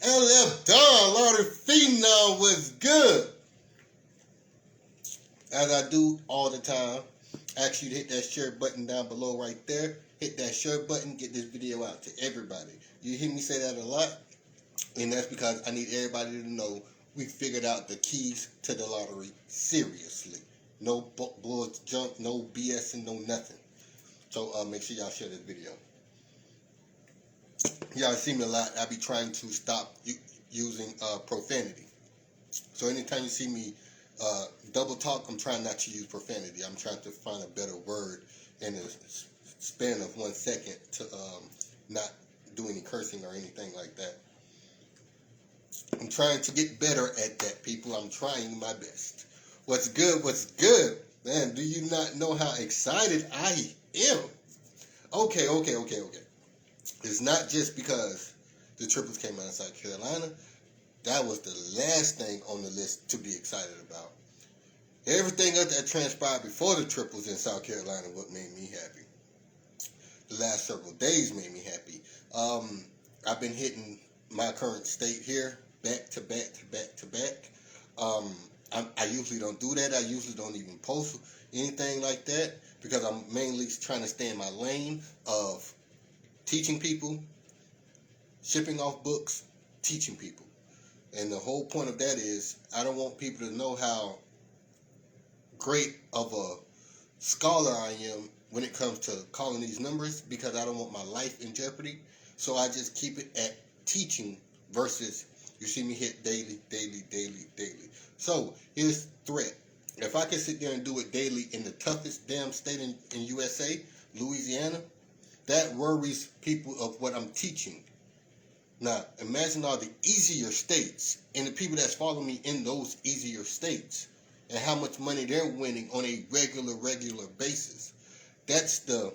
LF Don, Lord Phenom was good. As I do all the time, ask you to hit that share button down below right there. Hit that share button, get this video out to everybody. You hear me say that a lot? And that's because I need everybody to know we figured out the keys to the lottery seriously. No bull jump, no BS, and no nothing. So make sure y'all share this video. Y'all see me a lot. I be trying to stop using profanity. So anytime you see me double talk, I'm trying not to use profanity. I'm trying to find a better word in a span of 1 second to not do any cursing or anything like that. I'm trying to get better at that, people. I'm trying my best. What's good? What's good? Man, do you not know how excited I am? Okay. It's not just because the triples came out of South Carolina. That was the last thing on the list to be excited about. Everything else that transpired before the triples in South Carolina what made me happy. The last several days made me happy. I've been hitting my current state here back to back. I usually don't do that. I usually don't even post anything like that because I'm mainly trying to stay in my lane of teaching people, shipping off books, teaching people. And the whole point of that is I don't want people to know how great of a scholar I am when it comes to calling these numbers because I don't want my life in jeopardy. So I just keep it at teaching versus you see me hit daily. So here's the threat. If I can sit there and do it daily in the toughest damn state in USA, Louisiana, that worries people of what I'm teaching. Now, imagine all the easier states and the people that's following me in those easier states and how much money they're winning on a regular basis. That's the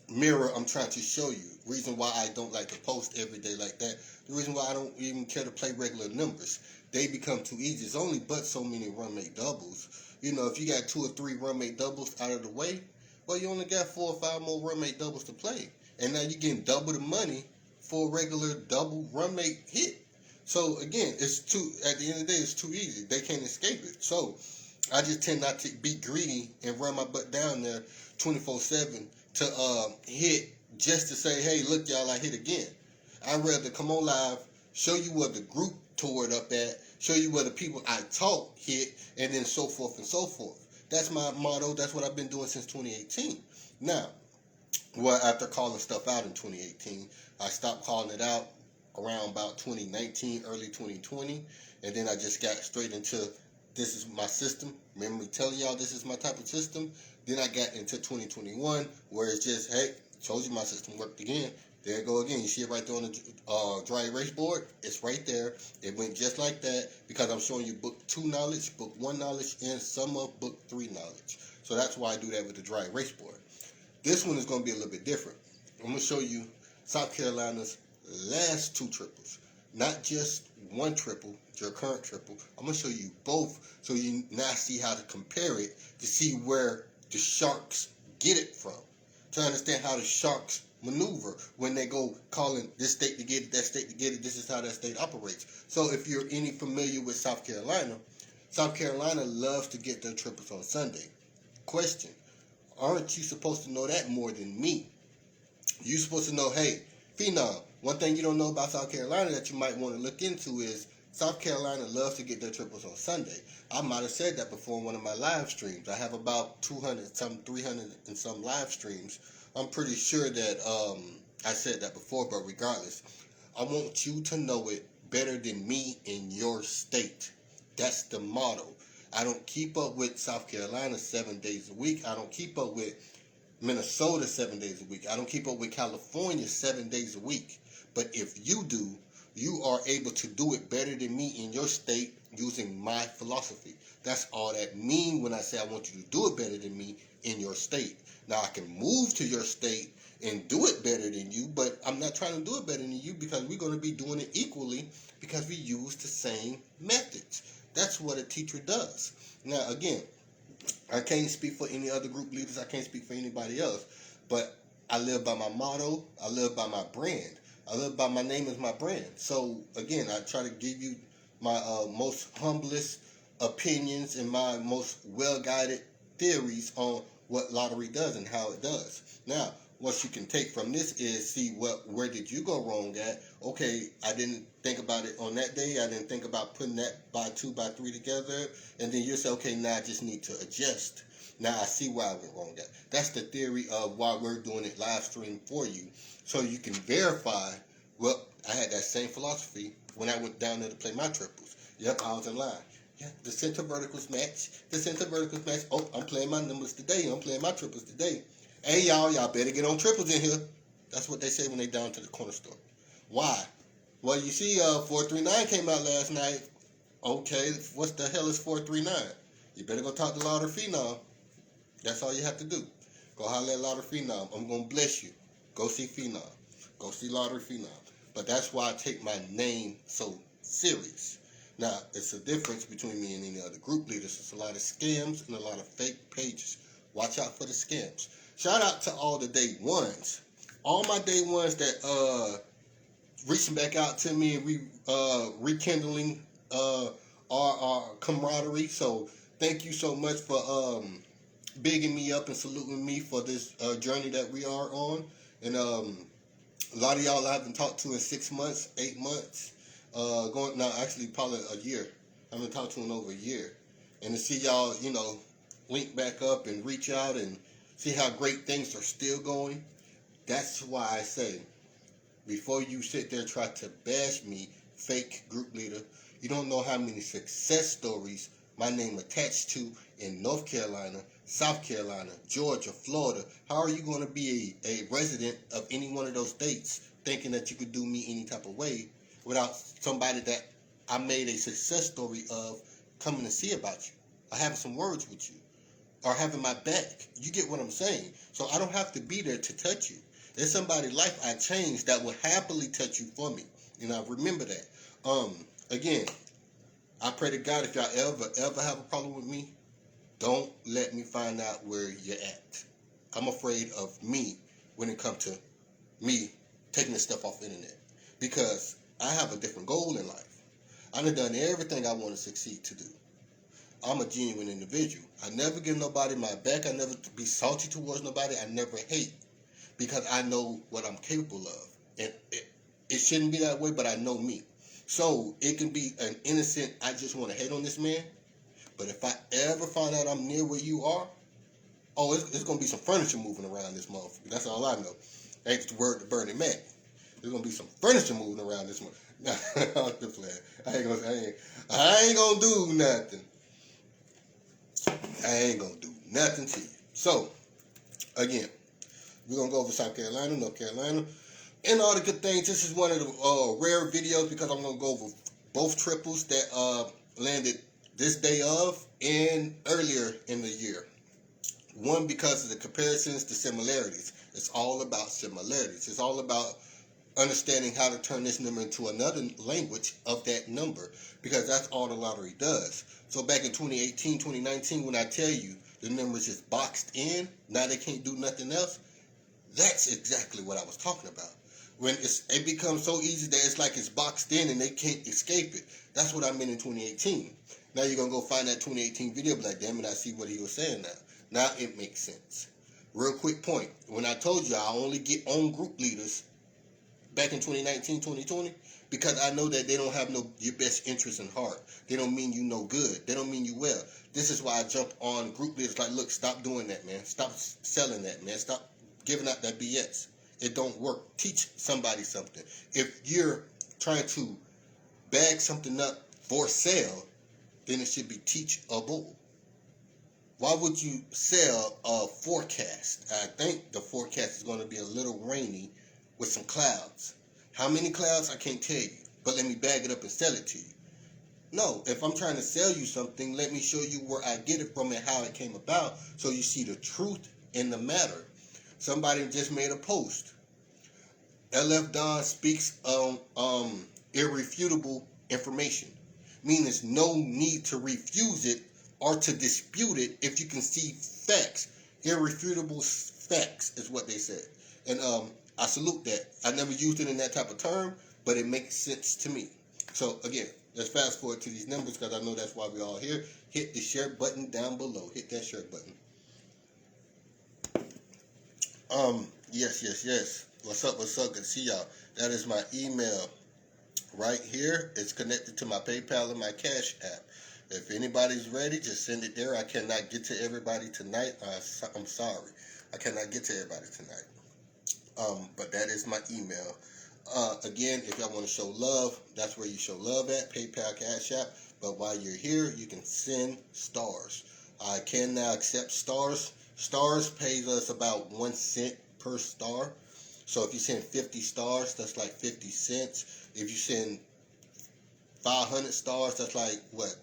mirror I'm trying to show you. Reason why I don't like to post every day like that. The reason why I don't even care to play regular numbers. They become too easy. It's only but so many run-mate doubles. You know, if you got 2 or 3 run-mate doubles out of the way, well, you only got 4 or 5 more run-mate doubles to play. And now you're getting double the money for a regular double run-mate hit. So, again, it's too, at the end of the day, it's too easy. They can't escape it. So, I just tend not to be greedy and run my butt down there 24/7 to hit just to say, hey, look, y'all, I hit again. I'd rather come on live, show you where the group tore it up at, show you where the people I taught hit, and then so forth and so forth. That's my motto. That's what I've been doing since 2018. Now, well, after calling stuff out in 2018, I stopped calling it out around about 2019, early 2020, and then I just got straight into this is my system. Remember me telling y'all this is my type of system? Then I got into 2021 where it's just, hey, told you my system worked again. There it go again. You see it right there on the dry erase board? It's right there. It went just like that because I'm showing you book 2 knowledge, book 1 knowledge, and some of book 3 knowledge. So that's why I do that with the dry erase board. This one is going to be a little bit different. I'm going to show you South Carolina's last 2 triples. Not just 1 triple, your current triple. I'm going to show you both so you now see how to compare it to see where the Sharks get it from. To understand how the Sharks maneuver when they go calling this state to get it, that state to get it. This is how that state operates. So if you're any familiar with South Carolina loves to get their triples on Sunday. Question, aren't you supposed to know that more than me? You're supposed to know, hey, Phenom, one thing you don't know about South Carolina that you might want to look into is South Carolina loves to get their triples on Sunday. I might have said that before in one of my live streams. I have about 300 and some live streams. I'm pretty sure that I said that before, but regardless, I want you to know it better than me in your state. That's the motto. I don't keep up with South Carolina 7 days a week. I don't keep up with Minnesota 7 days a week. I don't keep up with California 7 days a week. But if you do, you are able to do it better than me in your state using my philosophy. That's all that means when I say I want you to do it better than me in your state. Now, I can move to your state and do it better than you, but I'm not trying to do it better than you because we're going to be doing it equally because we use the same methods. That's what a teacher does. Now, again, I can't speak for any other group leaders. I can't speak for anybody else. But I live by my motto. I live by my brand. I live by my name as my brand. So again, I try to give you my most humblest opinions and my most well-guided theories on what lottery does and how it does. Now, what you can take from this is see where did you go wrong at. Okay, I didn't think about it on that day. I didn't think about putting that by 2 by 3 together, and then you say, okay, now I just need to adjust. Now I see where I went wrong at. That's the theory of why we're doing it live stream for you, so you can verify. Well, I had that same philosophy when I went down there to play my triples. Yep, I was in line. Yeah, the center verticals match. The center verticals match. Oh, I'm playing my numbers today. I'm playing my triples today. Hey, y'all better get on triples in here. That's what they say when they down to the corner store. Why? Well, you see, 439 came out last night. Okay, what the hell is 439? You better go talk to Louder Phenom. That's all you have to do. Go holler at Louder Phenom. I'm going to bless you. Go see Phenom. Go see Louder Phenom. But that's why I take my name so serious. Now, it's a difference between me and any other group leaders. It's a lot of scams and a lot of fake pages. Watch out for the scams. Shout out to all the day ones. All my day ones that reaching back out to me and rekindling our camaraderie. So thank you so much for bigging me up and saluting me for this journey that we are on. And a lot of y'all I haven't talked to in 6 months, 8 months. Actually probably a year. I haven't talked to in over a year. And to see y'all, link back up and reach out and see how great things are still going. That's why I say, before you sit there and try to bash me, fake group leader, you don't know how many success stories my name attached to in North Carolina, South Carolina, Georgia, Florida. How are you going to be a resident of any one of those states thinking that you could do me any type of way without somebody that I made a success story of coming to see about you, or having some words with you, or having my back? You get what I'm saying? So I don't have to be there to touch you. There's somebody's life I changed that will happily touch you for me. I remember that. Again, I pray to God, if y'all ever have a problem with me, don't let me find out where you're at. I'm afraid of me when it comes to me taking this stuff off the internet, because I have a different goal in life. I done everything I want to succeed to do. I'm a genuine individual. I never give nobody my back. I never be salty towards nobody. I never hate, because I know what I'm capable of. And it shouldn't be that way, but I know me. So it can be an innocent, I just want to hate on this man. But if I ever find out I'm near where you are, it's going to be some furniture moving around this motherfucker. That's all I know. Ain't the word to Bernie Mac. There's going to be some furniture moving around this motherfucker. I'm just playing. I ain't going to do nothing. I ain't going to do nothing to you. So, again, we're going to go over South Carolina, North Carolina, and all the good things. This is one of the rare videos, because I'm going to go over both triples that landed this day of and earlier in the year. One, because of the comparisons, the similarities. It's all about similarities. It's all about understanding how to turn this number into another language of that number, because that's all the lottery does. So back in 2018, 2019, when I tell you the numbers just boxed in, now they can't do nothing else, that's exactly what I was talking about. When it becomes so easy that it's like it's boxed in and they can't escape it. That's what I meant in 2018. Now you're going to go find that 2018 video, be like, damn it, I see what he was saying now. Now it makes sense. Real quick point. When I told you I only get on group leaders back in 2019, 2020, because I know that they don't have your best interest in heart. They don't mean you no good. They don't mean you well. This is why I jump on group leaders like, look, stop doing that, man. Stop selling that, man. Stop giving out that BS. It don't work. Teach somebody something. If you're trying to bag something up for sale, then it should be teachable. Why would you sell a forecast? I think the forecast is going to be a little rainy with some clouds. How many clouds? I can't tell you. But let me bag it up and sell it to you. No, if I'm trying to sell you something, let me show you where I get it from and how it came about, so you see the truth in the matter. Somebody just made a post. LF Don speaks on irrefutable information. Meaning there's no need to refuse it or to dispute it if you can see facts. Irrefutable facts is what they said. And I salute that. I never used it in that type of term, but it makes sense to me. So again, let's fast forward to these numbers because I know that's why we're all here. Hit the share button down below. Hit that share button. Yes. What's up? Good to see y'all. That is my email right here. It's connected to my PayPal and my Cash app. If anybody's ready, just send it there. I cannot get to everybody tonight. I'm sorry. I cannot get to everybody tonight. But that is my email. Again, if y'all want to show love, that's where you show love at, PayPal, Cash App. But while you're here, you can send stars. I can now accept stars. Stars pays us about 1 cent per star. So if you send 50 stars, that's like 50 cents. If you send 500 stars, that's like, what,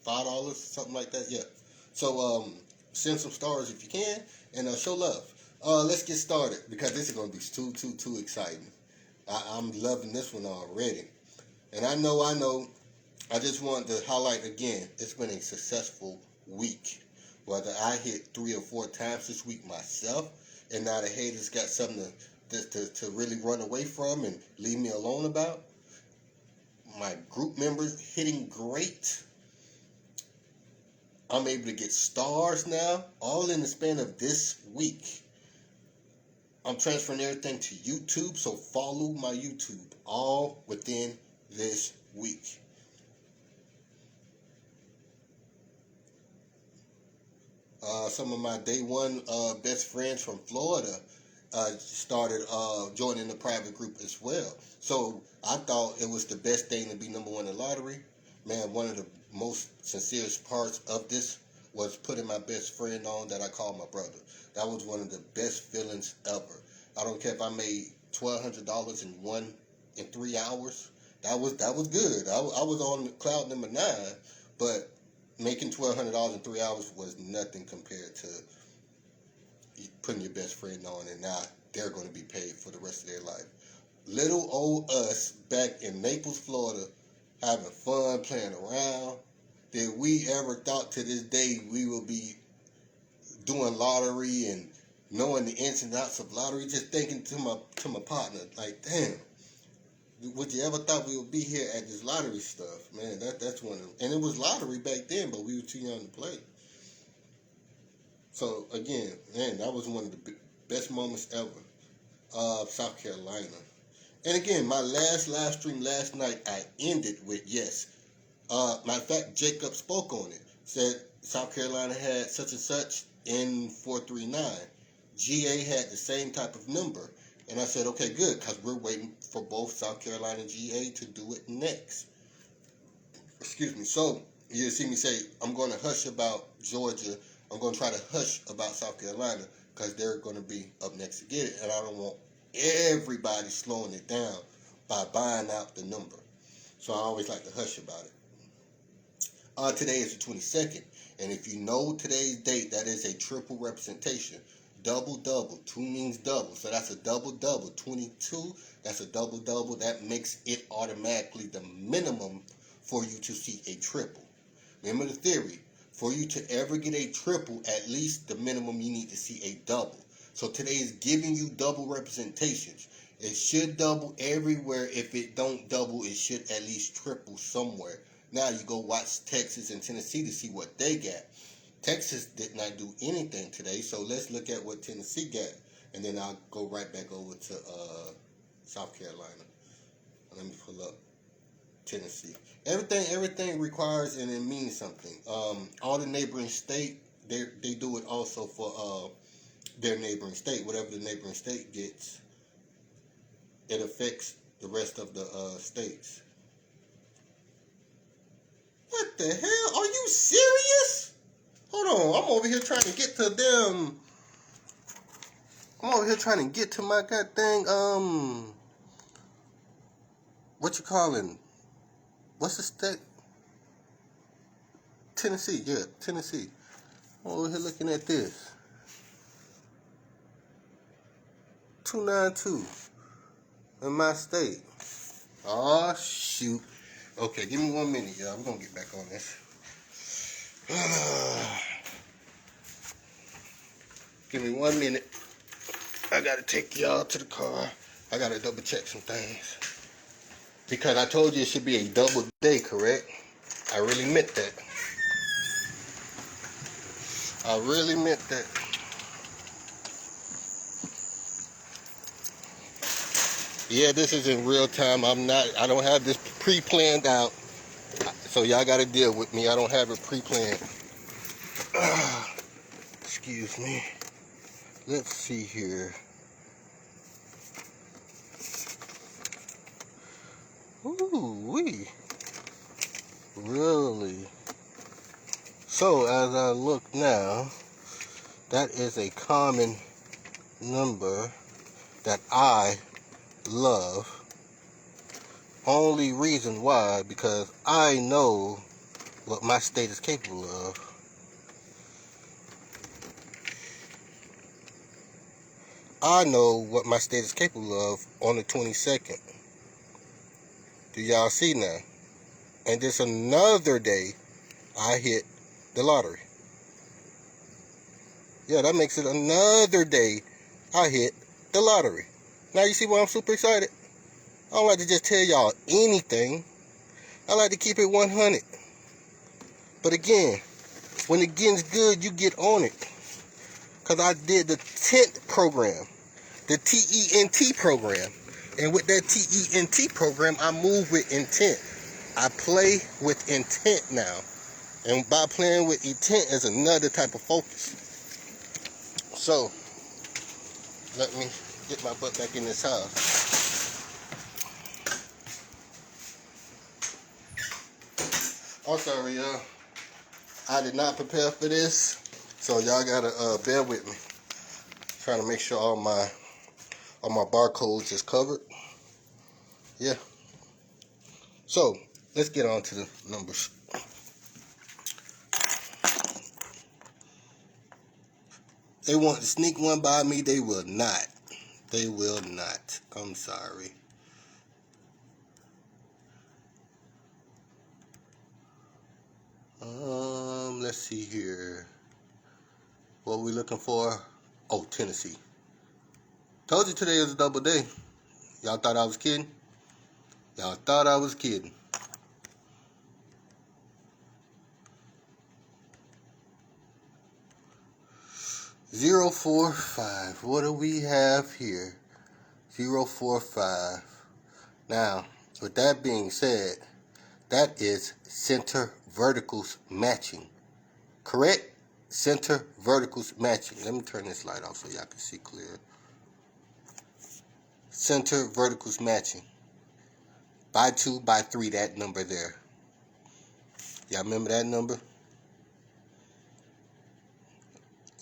$5, something like that? Yeah. So send some stars if you can, and show love. Let's get started because this is going to be too exciting. I'm loving this one already. And I know. I just wanted to highlight again, it's been a successful week. Whether I hit 3 or 4 times this week myself, and now the haters got something to really run away from and leave me alone about. My group members hitting great. I'm able to get stars now, all in the span of this week. I'm transferring everything to YouTube, so follow my YouTube, all within this week. Some of my day one best friends from Florida started joining the private group as well. So I thought it was the best thing to be number one in the lottery. Man, one of the most sincerest parts of this was putting my best friend on that I call my brother. That was one of the best feelings ever. I don't care if I made $1,200 in 3 hours. That was good. I was on cloud number 9, but making $1,200 in 3 hours was nothing compared to putting your best friend on, and now they're going to be paid for the rest of their life. Little old us back in Naples, Florida, having fun, playing around. Did we ever thought to this day we will be doing lottery and knowing the ins and outs of lottery? Just thinking to my partner, like, damn, would you ever thought we would be here at this lottery stuff? Man, that's one of them. And it was lottery back then, but we were too young to play. So again, man, that was one of the best moments ever. South Carolina. And again, my last live stream last night, I ended with yes. Matter of fact, Jacob spoke on it. Said South Carolina had such and such in 439. GA had the same type of number. And I said, okay, good, because we're waiting for both South Carolina and GA to do it next. Excuse me. So you see me say, I'm going to hush about Georgia. I'm going to try to hush about South Carolina because they're going to be up next to get it. And I don't want everybody slowing it down by buying out the number. So I always like to hush about it. Today is the 22nd. And if you know today's date, that is a triple representation. Double. 2 means double. So that's a double. 22, that's a double. That makes it automatically the minimum for you to see a triple. Remember the theory. For you to ever get a triple, at least the minimum you need to see a double. So today is giving you double representations. It should double everywhere. If it don't double, it should at least triple somewhere. Now you go watch Texas and Tennessee to see what they got. Texas did not do anything today, so let's look at what Tennessee got, and then I'll go right back over to South Carolina. Let me pull up Tennessee. Everything requires and it means something. All the neighboring state, they do it also for their neighboring state. Whatever the neighboring state gets, it affects the rest of the states. What the hell? Are you serious? Hold on, I'm over here trying to get to them. I'm over here trying to get to my goddamn, what you calling? What's the state? Tennessee, yeah, Tennessee. I'm over here looking at this. 292 in my state. Oh, shoot. Okay, give me 1 minute, y'all. We're going to get back on this. Give me 1 minute. I gotta take y'all to the car. I gotta double check some things. Because I told you it should be a double day, correct? I really meant that. I really meant that. Yeah, this is in real time. I don't have this pre-planned out. So y'all gotta deal with me. I don't have it pre-planned. Excuse me. Let's see here. Ooh-wee. Really? So as I look now, that is a common number that I love. Only reason why, because I know what my state is capable of. I know what my state is capable of on the 22nd. Do y'all see now? And just another day, I hit the lottery. Yeah, that makes it another day I hit the lottery. Now you see why I'm super excited? I don't like to just tell y'all anything. I like to keep it 100. But again, when it gets good, you get on it. Because I did the TENT program, the TENT program. And with that TENT program, I move with intent. I play with intent now. And by playing with intent is another type of focus. So, let me get my butt back in this house. I'm sorry, y'all. I did not prepare for this, so y'all gotta bear with me. Trying to make sure all my barcodes is covered. Yeah. So let's get on to the numbers. They want to sneak one by me. They will not. They will not. I'm sorry. Let's see here. What are we looking for? Oh, Tennessee. Told you today was a double day. Y'all thought I was kidding? Y'all thought I was kidding. Zero, 4, 5. What do we have here? 0, 4, 5. Now, with that being said, that is center verticals matching. Correct? Center verticals matching. Let me turn this light off so y'all can see clear. Center verticals matching. By 2, by 3, that number there. Y'all remember that number?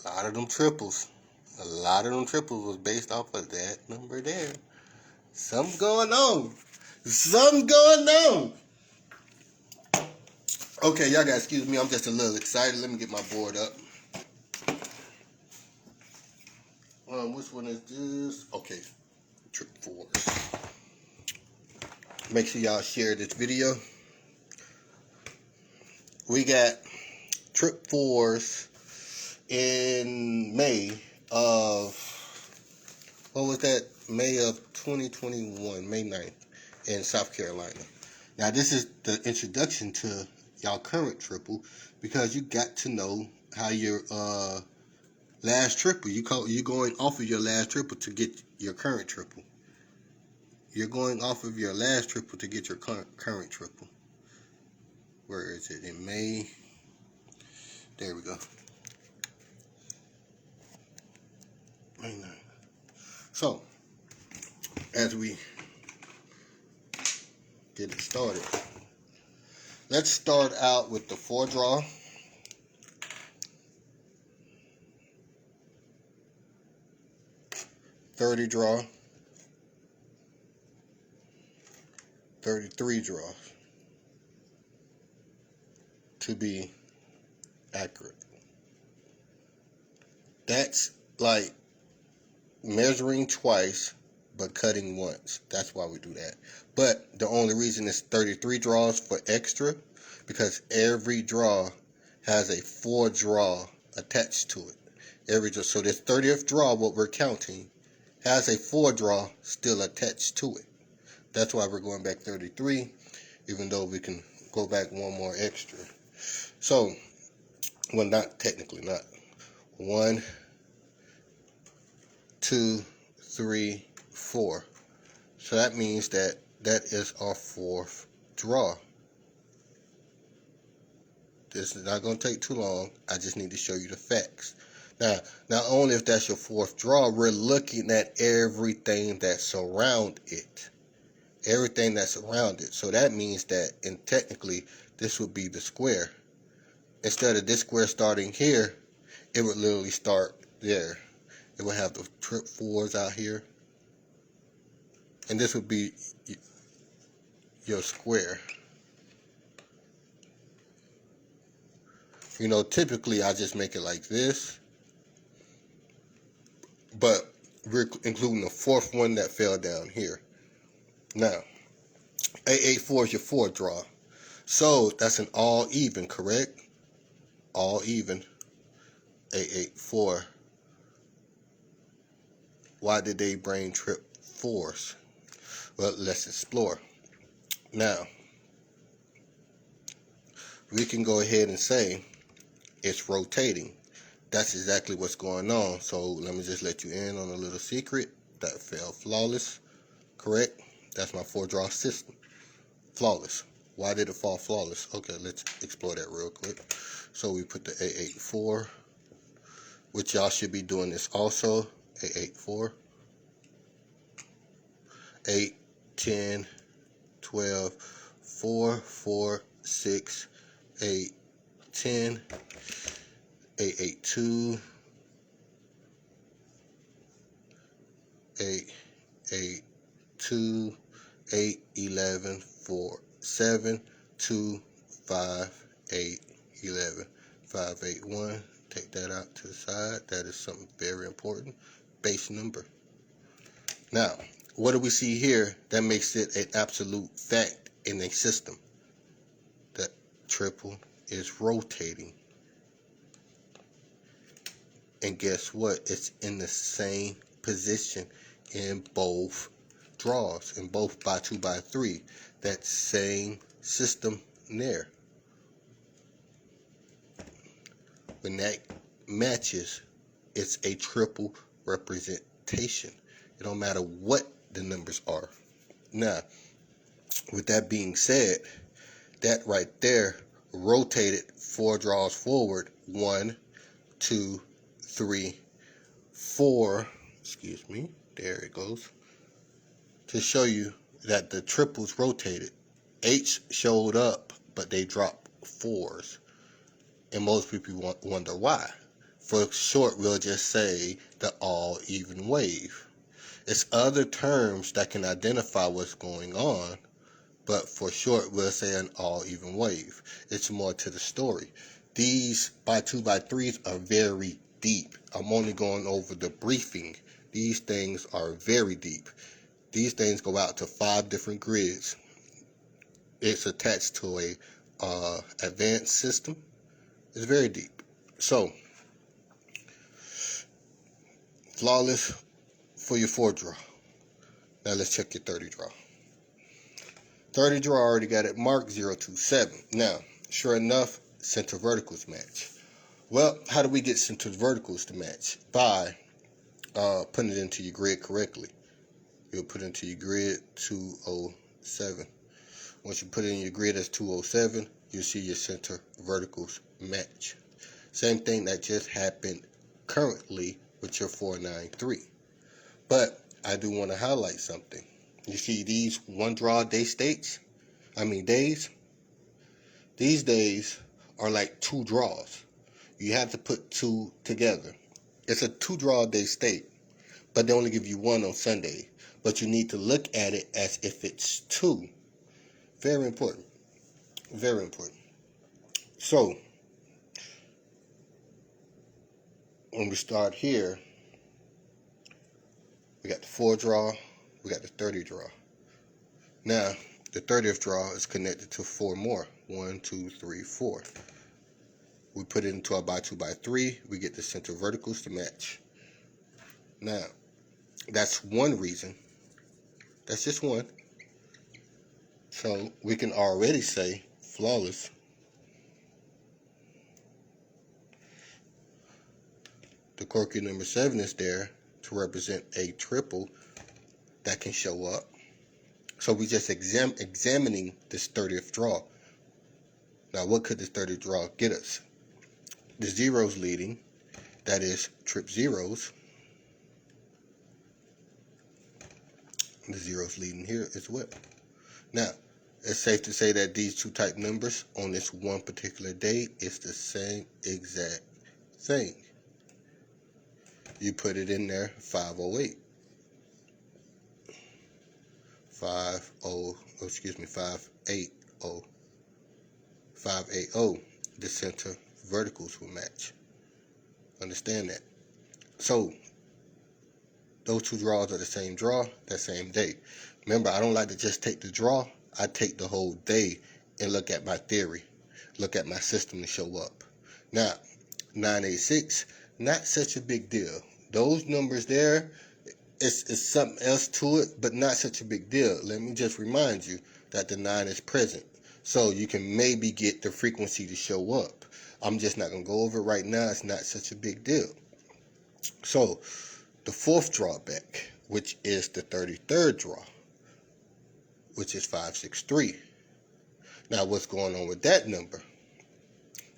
A lot of them triples. A lot of them triples was based off of that number there. Something going on. Something going on. Okay, y'all gotta excuse me. I'm just a little excited. Let me get my board up. Which one is this? Okay, trip 4s. Make sure y'all share this video. We got trip 4s in May of, what was that? May of 2021, May 9th in South Carolina. Now this is the introduction to y'all current triple, because you got to know how your last triple, you're going off of your last triple to get your current triple. You're going off of your last triple to get your current triple. Where is it? In May. There we go. May 9th. So, as we get it started, let's start out with the 4 draw. $30 draw. 33 draws. To be accurate. That's like measuring twice but cutting once. That's why we do that. But the only reason it's 33 draws for extra, because every draw has a 4 draw attached to it. So this 30th draw, what we're counting, has a 4 draw still attached to it. That's why we're going back 33, even though we can go back one more extra. So, well, not technically, not 1, 2, 3, 4. So that means that is our 4th draw. This is not going to take too long. I just need to show you the facts. Now, not only if that's your 4th draw, we're looking at everything that's around it. Everything that's around it. So that means that, and technically, this would be the square. Instead of this square starting here, it would literally start there. It would have the trip 4s out here. And this would be your square. You know, typically I just make it like this. But we're including the 4th one that fell down here. Now, 884 is your 4th draw. So that's an all even, correct? All even. 884. Why did they bring trip 4s? Well, let's explore. Now, we can go ahead and say it's rotating. That's exactly what's going on. So let me just let you in on a little secret. That fell flawless, correct? That's my 4 draw system. Flawless. Why did it fall flawless? Okay, let's explore that real quick. So we put the 884, which y'all should be doing this also. 884. 8, 10, 12, 4, 4, 6, 8, 10, 882, 8, 8, 2, 8, 11, 4, 7, 2, 5, 8, 11, 5, 8, 1. Take that out to the side. That is something very important. Base number. Now, what do we see here that makes it an absolute fact in a system? That triple is rotating. And guess what? It's in the same position in both draws, in both by 2 by 3. That same system there. When that matches, it's a triple representation. It don't matter what the numbers are. Now, with that being said, that right there rotated 4 draws forward. 1, 2, 3, 4. Excuse me. There it goes. To show you that the triples rotated. 8s showed up, but they dropped 4s. And most people wonder why. For short, we'll just say the all even wave. It's other terms that can identify what's going on, but for short, we'll say an all even wave. It's more to the story. These by 2 by 3s are very deep. I'm only going over the briefing. These things are very deep. These things go out to 5 different grids. It's attached to a advanced system. It's very deep. So, flawless for your 4 draw. Now let's check your 30 draw. 30 draw, I already got it marked 027. Now, sure enough, center verticals match. Well, how do we get center verticals to match? By putting it into your grid correctly. You'll put it into your grid 207. Once you put it in your grid as 207, you'll see your center verticals match. Same thing that just happened currently with your 493. But I do want to highlight something. You see these 1 draw days? These days are like 2 draws. You have to put 2 together. It's a 2 draw day state, but they only give you 1 on Sunday. But you need to look at it as if it's 2. Very important. Very important. So, when we start here, we got the 4 draw, we got the 30 draw. Now, the 30th draw is connected to 4 more. 1, 2, 3, 4. We put it into our by 2 by 3. We get the center verticals to match. Now, That's one reason. That's just one. So we can already say flawless. The quirky number 7 is there to represent a triple that can show up. So we just examining this 30th draw. Now, what could this 30th draw get us? The zeros leading, that is trip zeros. The zeros leading here as well. Now, it's safe to say that these two type numbers on this one particular day is the same exact thing. You put it in there, 508. 580. 580. The center verticals will match. Understand that. So, those two draws are the same draw, that same day. Remember, I don't like to just take the draw. I take the whole day and look at my theory. Look at my system to show up. Now, 986, not such a big deal. Those numbers there, it's something else to it, but not such a big deal. Let me just remind you that the 9 is present. So you can maybe get the frequency to show up. I'm just not going to go over it right now. It's not such a big deal. So, the fourth drawback, which is the 33rd draw, which is 563. Now, what's going on with that number?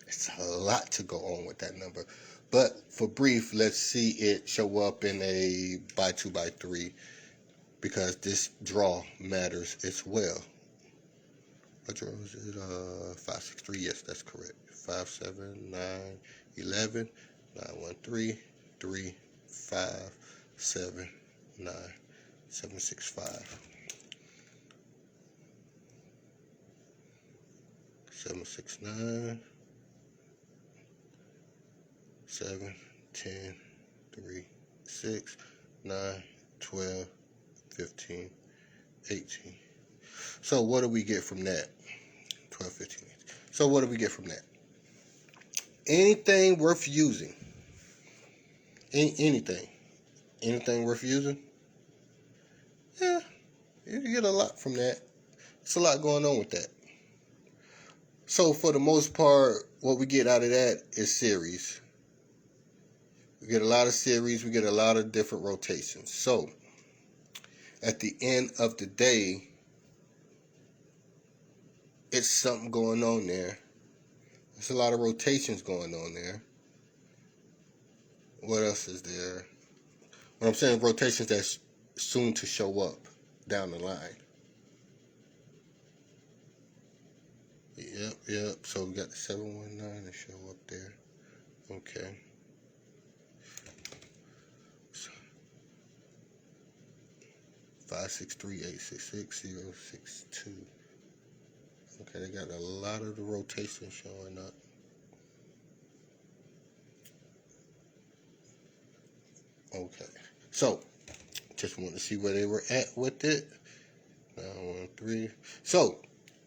It's a lot to go on with that number. But for brief, let's see it show up in a by 2 by 3 because this draw matters as well. What draw is it? 563. Yes, that's correct. 5, 7, 9, 11, 9, 1, 3, 3, 5, 7, 9, 7, 6, 5. 7, 6, 9. 7, 10, 3, 6, 9, 12, 15, 18. So what do we get from that? 12, 15, 18. So what do we get from that? Anything worth using? Anything? Anything worth using? Yeah, you get a lot from that. It's a lot going on with that. So for the most part, what we get out of that is series. We get a lot of series. We get a lot of different rotations. So, at the end of the day, it's something going on there. There's a lot of rotations going on there. What else is there? When I'm saying rotations, that's soon to show up down the line. Yep. So we got the 719 to show up there. Okay. 563 866 062. Okay, they got a lot of the rotation showing up. Okay, so just want to see where they were at with it. 913. So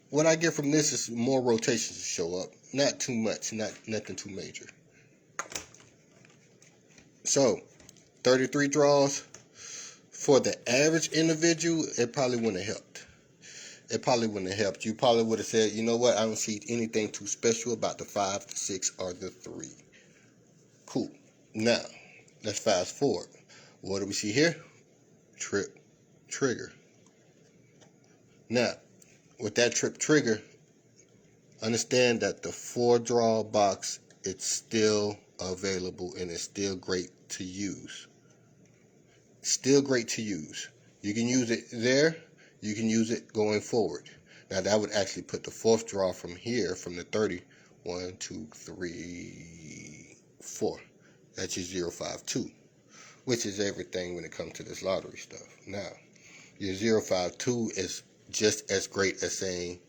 what I get from this is more rotations to show up. Not too much, nothing too major. So 33 draws. For the average individual, it probably wouldn't have helped. It probably wouldn't have helped. You probably would have said, you know what, I don't see anything too special about the 5, the 6, or the 3. Cool. Now, let's fast forward. What do we see here? Trip trigger. Now, with that trip trigger, understand that the 4 draw box, it's still available and it's still great to use. Still great to use. You can use it there. You can use it going forward. Now that would actually put the 4th draw from here, from the 30. 1, 2, 3, 4. That's your 052, which is everything when it comes to this lottery stuff. Now, your 052 is just as great as saying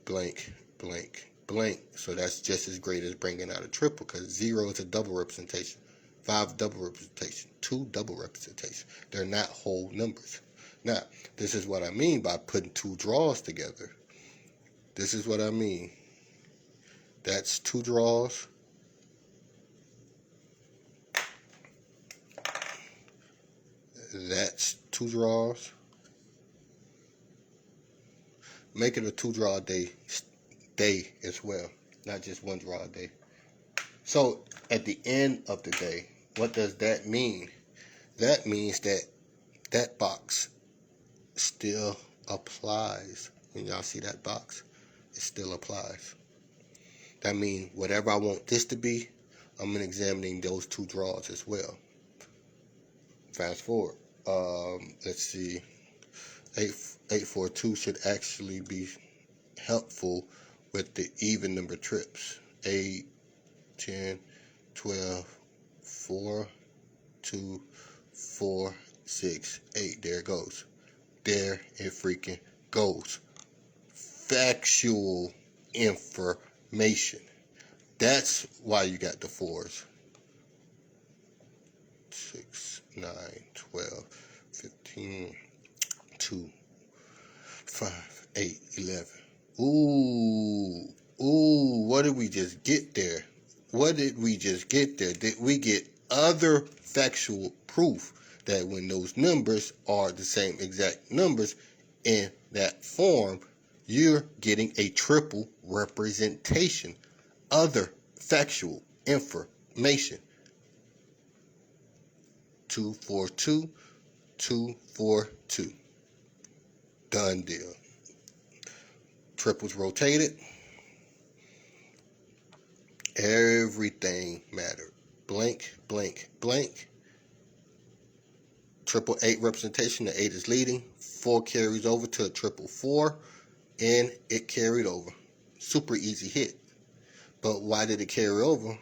blank, blank, blank. So that's just as great as bringing out a triple, because 0 is a double representation. 5 double representation, 2 double representation. They're not whole numbers. Now, this is what I mean by putting 2 draws together. This is what I mean. That's 2 draws. That's 2 draws. Make it a 2 draw day as well, not just 1 draw a day. So at the end of the day, what does that mean? That means that that box still applies. When y'all see that box, it still applies. That means whatever I want this to be, I'm examining those 2 draws as well. Fast forward. Let's see. 842 should actually be helpful with the even number trips. 8, 10, 12, 4, 2, 4, 6, 8. There it goes. There it freaking goes. Factual information. That's why you got the 4s. 6, 9, 12, 15, 2, 5, 8, 11. Ooh, what did we just get there? What did we just get there? Did we get other factual proof that when those numbers are the same exact numbers in that form, you're getting a triple representation? Other factual information. 242, 242. Done deal. Triples rotated. Everything mattered. Blank, blank, blank. 888 representation. The 8 is leading. 4 carries over to a 444, and it carried over. Super easy hit. But why did it carry over?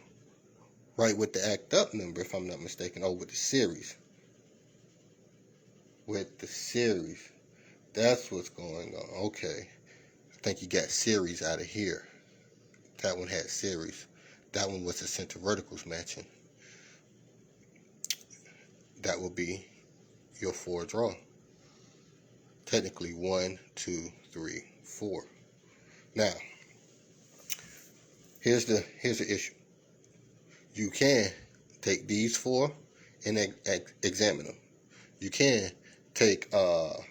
Right with the act up number, if I'm not mistaken. Oh, with the series. With the series. That's what's going on. Okay. I think you got series out of here. That one had series. That one was the center verticals matching. That will be your 4 draw. Technically 1, 2, 3, 4. Now, here's the issue. You can take these 4 and examine them. You can take the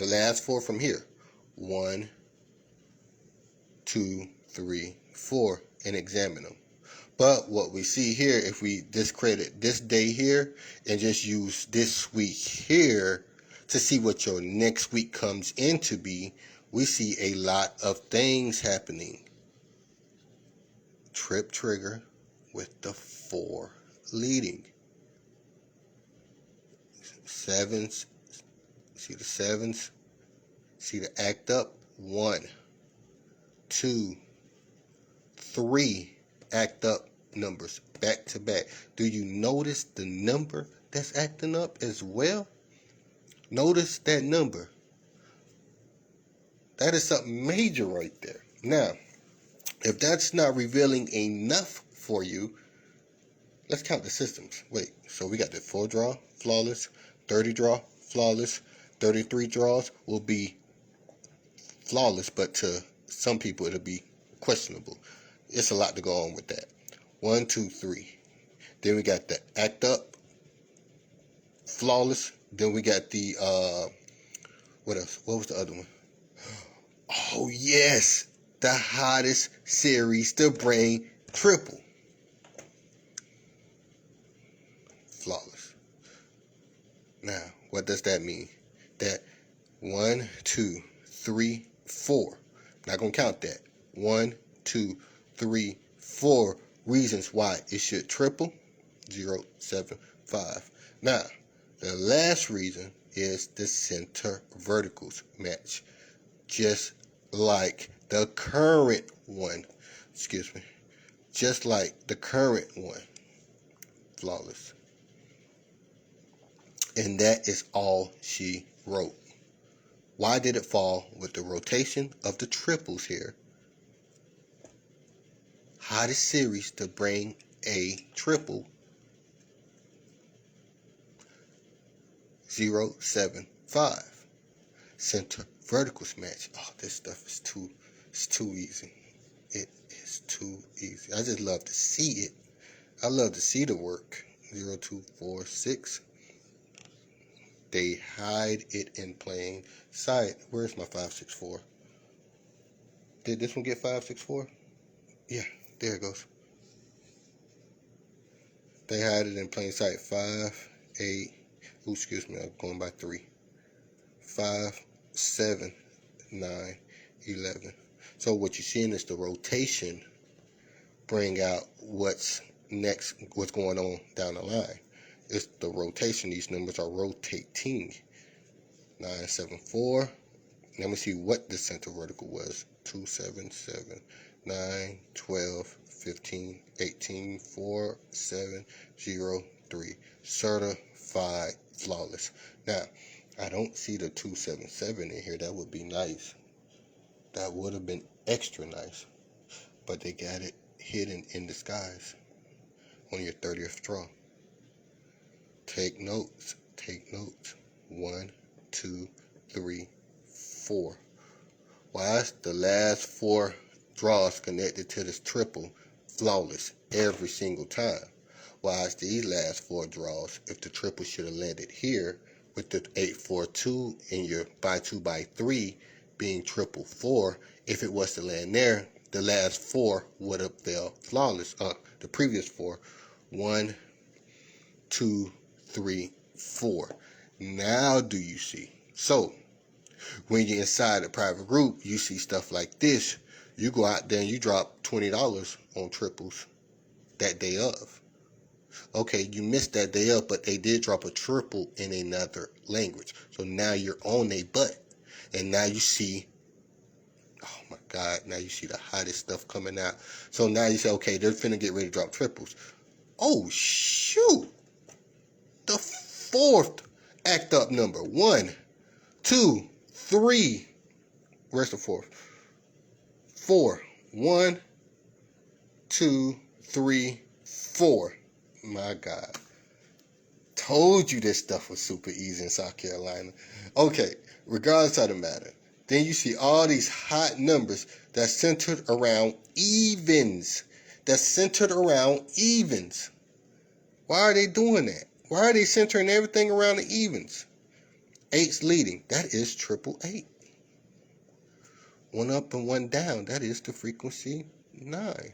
last 4 from here. 1, 2, 3, 4, and examine them. But what we see here, if we discredit this day here and just use this week here to see what your next week comes in to be, we see a lot of things happening. Trip trigger with the 4 leading. 7s, see the 7s, see the act up. 1, 2, 3 act up numbers back to back. Do you notice the number that's acting up as well? Notice that number. That is something major right there. Now, if that's not revealing enough for you, let's count the systems. Wait, so we got the 4 draw, flawless, 30 draw, flawless, 33 draws will be flawless, but to some people it'll be questionable. It's a lot to go on with that. 1, 2, 3. Then we got the act up, flawless. Then we got the what else? What was the other one? Oh yes, the hottest series to bring triple. Flawless. Now, what does that mean? That 1, 2, 3, 4. Not gonna count that. 1, 2, 3, 4 reasons why it should triple. 0, 7, 5. Now, the last reason is the center verticals match. Just like the current one. Excuse me. Just like the current one. Flawless. And that is all she wrote. Why did it fall with the rotation of the triples here? Hottest series to bring a triple. 0, 7, 5. Center verticals match. Oh, this stuff is too easy. It is too easy. I just love to see it. I love to see the work. 0, 2, 4, 6. they hide it in plain sight. Where's my 564? Did this one get 564? Yeah, there it goes. They hide it in plain sight. 5, 8. Ooh, excuse me, I'm going by 3. 5, 7, 9, 11. So what you're seeing is the rotation bring out what's next, what's going on down the line. It's the rotation. These numbers are rotating. 9, 7, 4. Let me see what the center vertical was. 2, 7, 7, 9, 12, 15, 18, 4, 7, 0, 3. Certified flawless. Now, I don't see the 277 in here. That would be nice. That would have been extra nice. But they got it hidden in disguise on your 30th draw. Take notes. Take notes. 1, 2, 3, 4. Why is the last 4 draws connected to this triple flawless every single time? Why is these last 4 draws, if the triple should have landed here with the 842 and your by 2 by 3 being triple 4, if it was to land there, the last 4 would have fell flawless. The previous 4. 1, 2, 3, 4. Now do you see? So when you're inside a private group, you see stuff like this. You go out there and you drop $20 on triples that day of. Okay, you missed that day up, but they did drop a triple in another language. So now you're on their butt. And now you see, oh my God, now you see the hottest stuff coming out. So now you say, okay, they're finna get ready to drop triples. Oh, shoot. The 4th act up number. 1, 2, 3. Where's the 4th? 4. 1, 2, 3, 4. My God. Told you this stuff was super easy in South Carolina. Okay, regardless of the matter. Then you see all these hot numbers that's centered around evens. That's centered around evens. Why are they doing that? Why are they centering everything around the evens? 8's leading. That is 888. 1 up and 1 down. That is the frequency 9.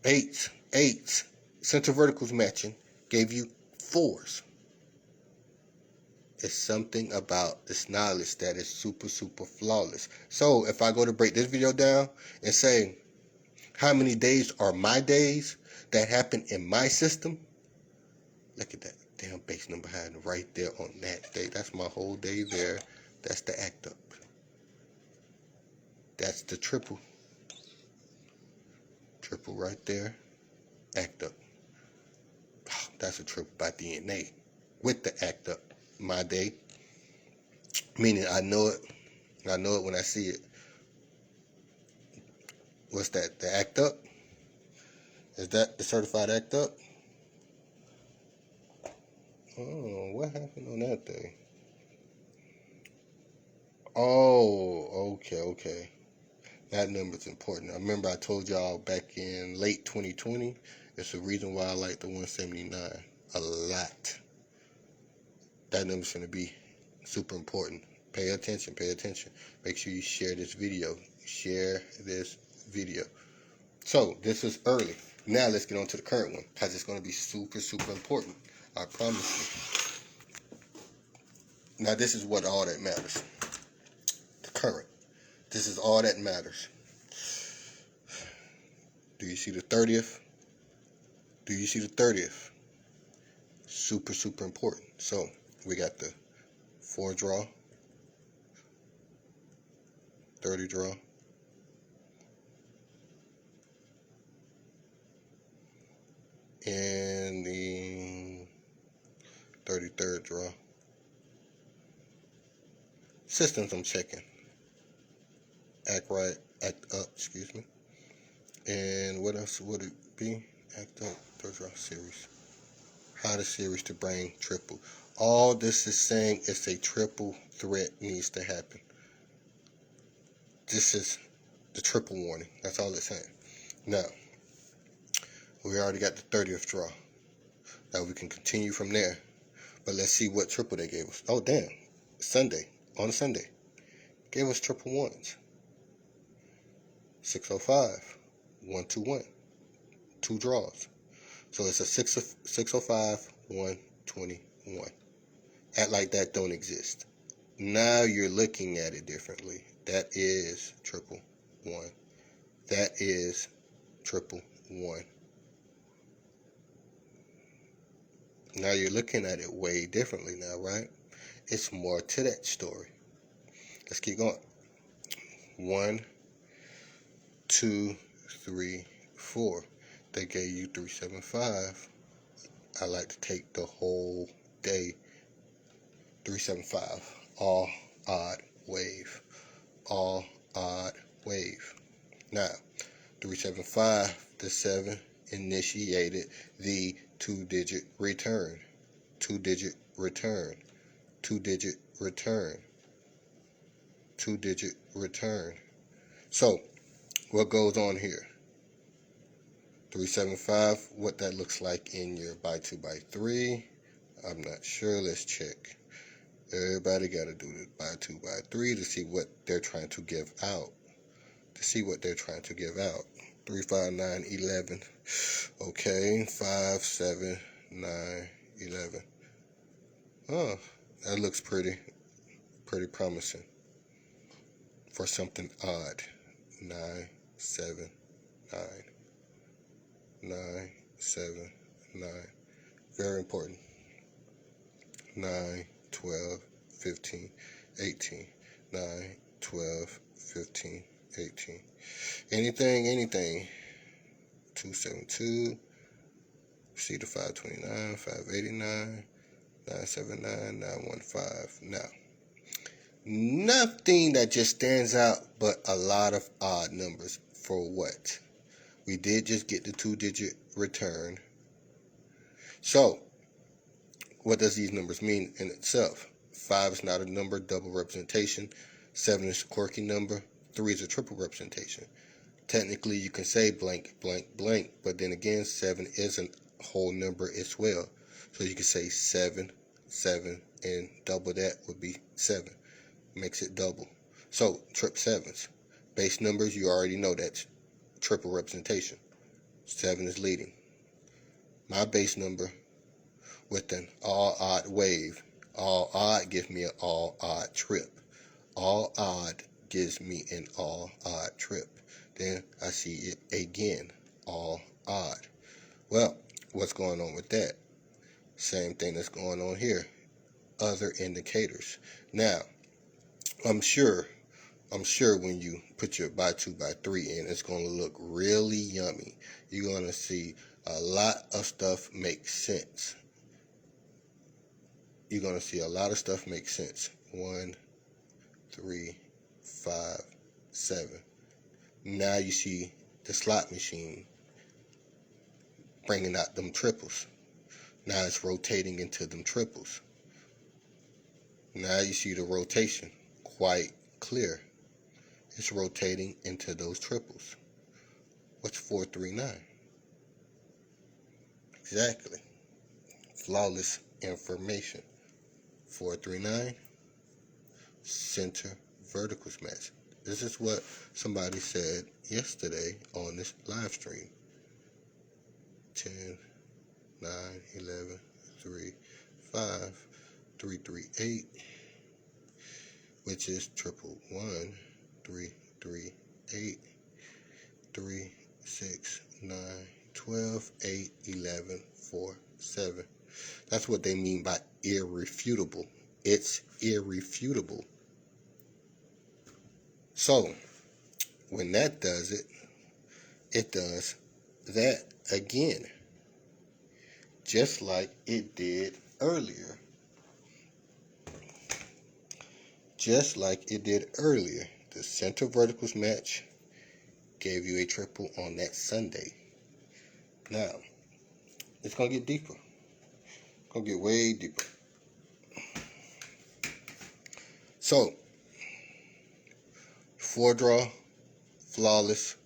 8's. Center verticals matching gave you 4s. It's something about this knowledge that is super, super flawless. So if I go to break this video down and say, how many days are my days that happen in my system? Look at that damn base number hiding right there on that day. That's my whole day there. That's the act up. That's the triple. Triple right there. Act up. Oh, that's a triple by DNA with the act up. My day. Meaning I know it. I know it when I see it. What's that? The act up? Is that the certified act up? Oh, what happened on that day? Oh, okay. That number's important. I remember I told y'all back in late 2020, it's the reason why I like the 179 a lot. That number's going to be super important. Pay attention. Make sure you share this video. So, this is early. Now, let's get on to the current one, because it's going to be super, super important. I promise you. Now, this is what all that matters. The current. This is all that matters. Do you see the 30th? Do you see the 30th? Super, super important. So, we got the 4 draw, 30 draw, and the 33rd draw. Systems I'm checking. Act right, act up, excuse me. And what else would it be? Act up, third draw series. How the series to bring triple. All this is saying is a triple threat needs to happen. This is the triple warning. That's all it's saying. Now, we already got the 30th draw. Now we can continue from there. But let's see what triple they gave us. Oh, damn. Sunday. On a Sunday. Gave us triple ones. 605. 121. 2 draws. So it's a 605, 121. Act like that don't exist. Now you're looking at it differently. That is triple one. That is triple one. Now you're looking at it way differently now, right? It's more to that story. Let's keep going. 1, 2, 3, 4. They gave you 375. I like to take the whole day. 375. All odd wave. All odd wave. Now, 375, the 7 initiated the 2-digit return. 2-digit return. 2-digit return. 2-digit return. So, what goes on here? 375, what that looks like in your by 2 by 3. I'm not sure. Let's check. Everybody got to do the by 2 by 3 to see what they're trying to give out. 3, 5, 9, 11. Okay, 5, 7, 9, 11. Oh, that looks pretty promising for something odd. 9, 7, 9. 9, 7, 9. Very important. 9, 12, 15, 18. 9, 12, 15, 18. Anything. 272. C to 529, 589, 979, 915. Now, nothing that just stands out but a lot of odd numbers. For what? We did just get the 2-digit return. So, what does these numbers mean in itself? 5 is not a number, double representation. 7 is a quirky number. 3 is a triple representation. Technically, you can say blank, blank, blank, but then again, 7 is a whole number as well. So you can say 7, 7, and double that would be 7. Makes it double. So, trip 7s. Base numbers, you already know that's triple representation. 7 is leading. My base number with an all odd wave. All odd gives me an all odd trip. All odd gives me an all odd trip. Then I see it again, all odd. Well, what's going on with that? Same thing that's going on here. Other indicators. Now, I'm sure when you put your by 2 by 3 in, it's going to look really yummy. You're going to see a lot of stuff make sense. You're going to see a lot of stuff make sense. 1, 3, 5, 7. Now you see the slot machine bringing out them triples. Now it's rotating into them triples. Now you see the rotation quite clear. It's rotating into those triples. What's 439? Exactly. Flawless information. 439, center verticals match. This is what somebody said yesterday on this live stream. 10, 9, 11, 3, 5, 3, 3, 8, which is triple 1, 3, 3, 8, 3, 6, 9, 12, 8, 11, 4, 7. That's what they mean by irrefutable. It's irrefutable. So, when that does it, it does that again. Just like it did earlier. Just like it did earlier. The center verticals match gave you a triple on that Sunday. Now, it's going to get deeper. It's going to get way deeper. So, 4 draw, flawless.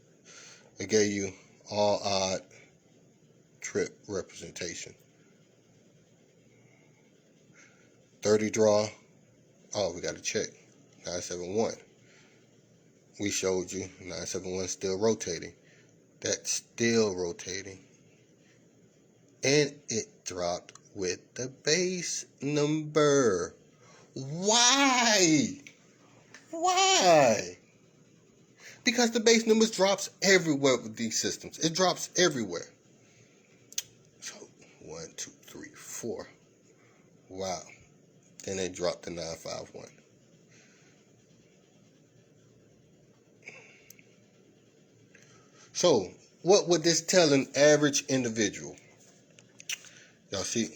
It gave you all odd trip representation. 30 draw. Oh, we got to check. 971. We showed you 971 still rotating. That's still rotating. And it dropped with the base number. Why? Why? Because the base numbers drops everywhere with these systems. It drops everywhere. So 1, 2, 3, 4. Wow. Then it dropped to 951. So what would this tell an average individual? Y'all see?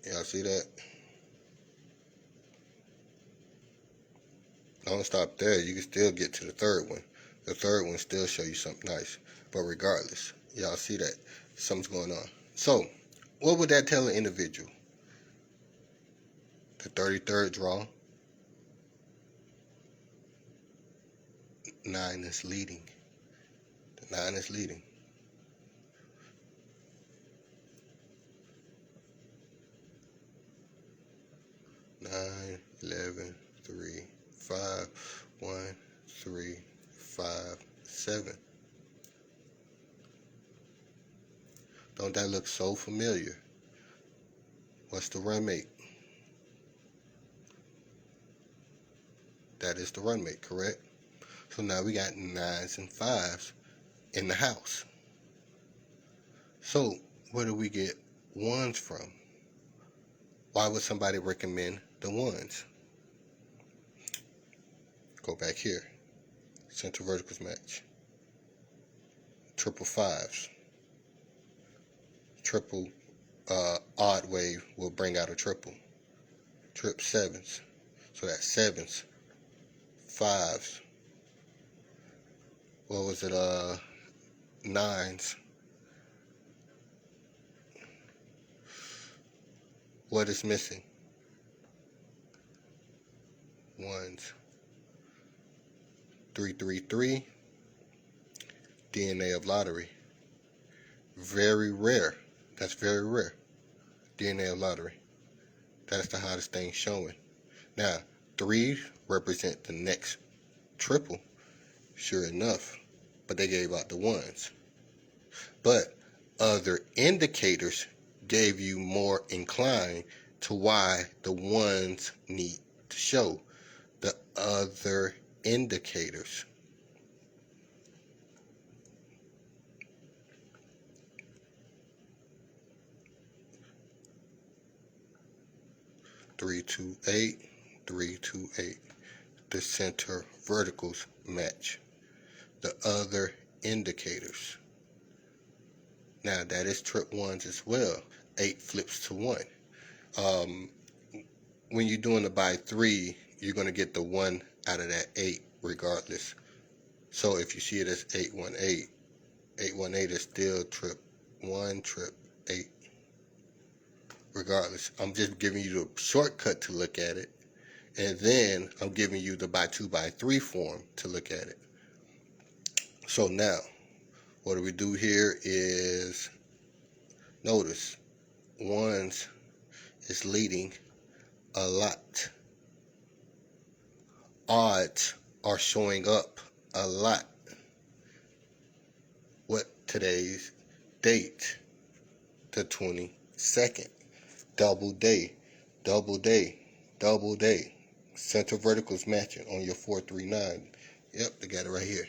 Y'all see that? Don't stop there. You can still get to the third one. The third one still show you something nice. But regardless, y'all see that something's going on. So, what would that tell an individual? The 33rd draw, 9 is leading. The 9 is leading. Nine, 11, 3, 5, 1, 3, 5, 7. Don't that look so familiar? What's the run mate? That is the run mate, correct? So now we got 9s and 5s in the house. So where do we get 1s from? Why would somebody recommend the 1s? Go back here. Center verticals match. Triple 5s. Triple odd wave will bring out a triple. Trip 7s. So that's 7s. 5s. What was it? 9s. What is missing? 1s. 333. DNA of lottery. Very rare. That's very rare. DNA of lottery. That's the hottest thing showing. Now, 3 represent the next triple. Sure enough. But they gave out the 1s. But other indicators gave you more inclined to why the 1s need to show. The other indicators. Three, 2, 8, 3, 2, 8. The center verticals match. The other indicators. Now that is trip 1s as well. 8 flips to 1. When you're doing the by 3, you're going to get the 1 out of that 8 regardless. So if you see it as 818, 818 is still trip 1, trip 8. Regardless, I'm just giving you the shortcut to look at it. And then I'm giving you the by 2 by 3 form to look at it. So now, what do we do here is, notice, 1s is leading a lot. Odds are showing up a lot. What today's date? The 22nd. Double day, double day, double day. Center verticals matching on your 439. Yep, they got it right here.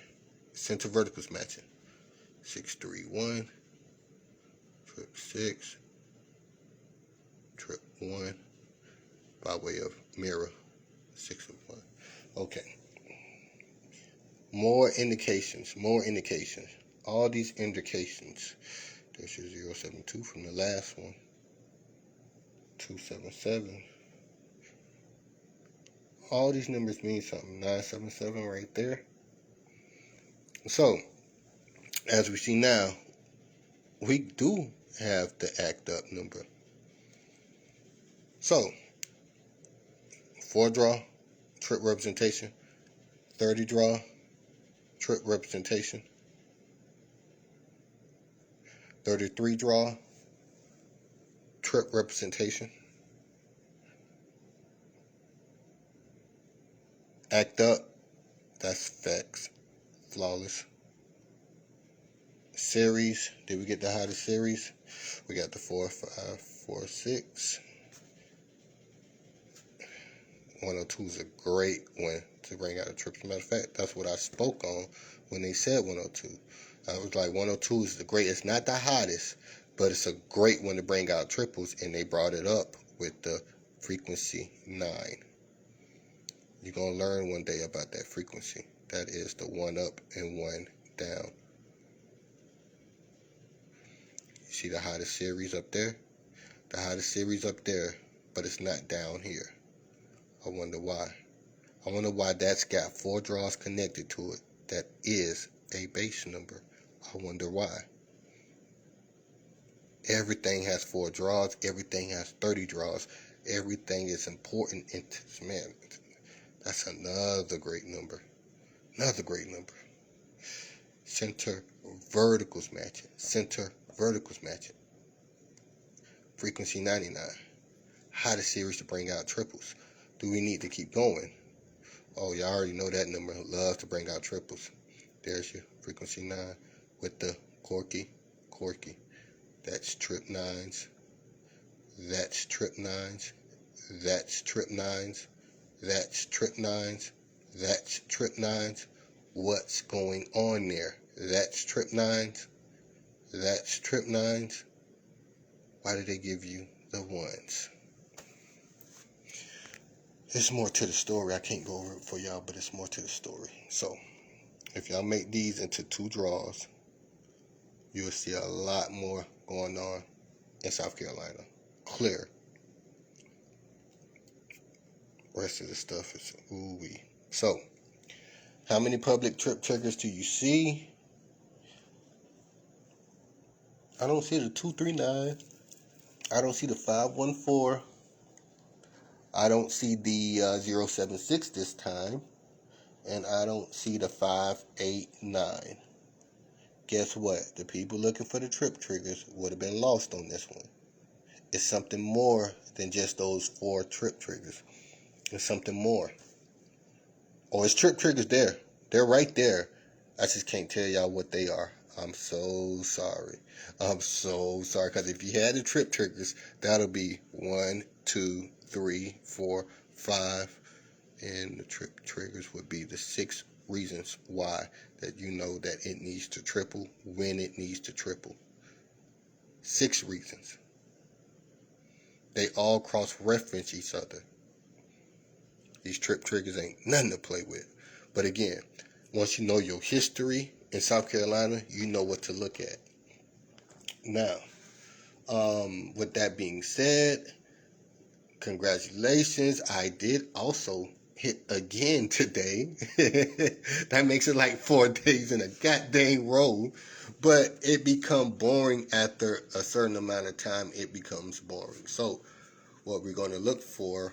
Center verticals matching. 631, trip 6, trip 1, by way of mirror, 6 of 1. Okay. More indications, more indications. All these indications. There's your 072 from the last one. 277. All these numbers mean something. 977 right there. So, as we see now, we do have the act up number. So, 4 draw, trip representation. 30 draw, trip representation. 33 draw, trip representation. Act up, that's facts. Flawless. Series, did we get the hottest series? We got the 4, 5, 4, 6. 102 is a great one to bring out a triple. As a matter of fact, that's what I spoke on when they said 102. I was like, 102 is the great. It's not the hottest, but it's a great one to bring out triples, and they brought it up with the frequency 9. You're going to learn one day about that frequency. That is the 1 up and 1 down. You see the hottest series up there? The hottest series up there, but it's not down here. I wonder why. I wonder why that's got 4 draws connected to it. That is a base number. I wonder why. Everything has 4 draws. Everything has 30 draws. Everything is important. Man, that's another great number. Another great number. Center verticals matching. Center verticals matching. Frequency 99. Hottest series to bring out triples. Do we need to keep going? Oh, y'all already know that number. Loves to bring out triples. There's your frequency 9 with the corky. That's trip 9s. That's trip 9s. That's trip 9s. That's trip 9s. That's trip 9s. What's going on there? That's trip 9s. That's trip 9s. Why did they give you the 1s? There's more to the story. I can't go over it for y'all, but it's more to the story. So, if y'all make these into 2 draws, you'll see a lot more going on in South Carolina. Clear. Rest of the stuff is ooh-wee. So, how many public trip triggers do you see? I don't see the 239. I don't see the 514. I don't see the 076 this time. And I don't see the 589. Guess what? The people looking for the trip triggers would have been lost on this one. It's something more than just those 4 trip triggers. It's something more. Oh, it's trip triggers there. They're right there. I just can't tell y'all what they are. I'm so sorry. I'm so sorry. Because if you had the trip triggers, that'll be 1, 2, 3, 4, 5. And the trip triggers would be the 6 reasons why that you know that it needs to triple when it needs to triple. 6 reasons. They all cross-reference each other. These trip triggers ain't nothing to play with. But again, once you know your history in South Carolina, you know what to look at. Now, with that being said, congratulations. I did also hit again today. That makes it like 4 days in a goddamn row. But it becomes boring after a certain amount of time. It becomes boring. So what we're going to look for,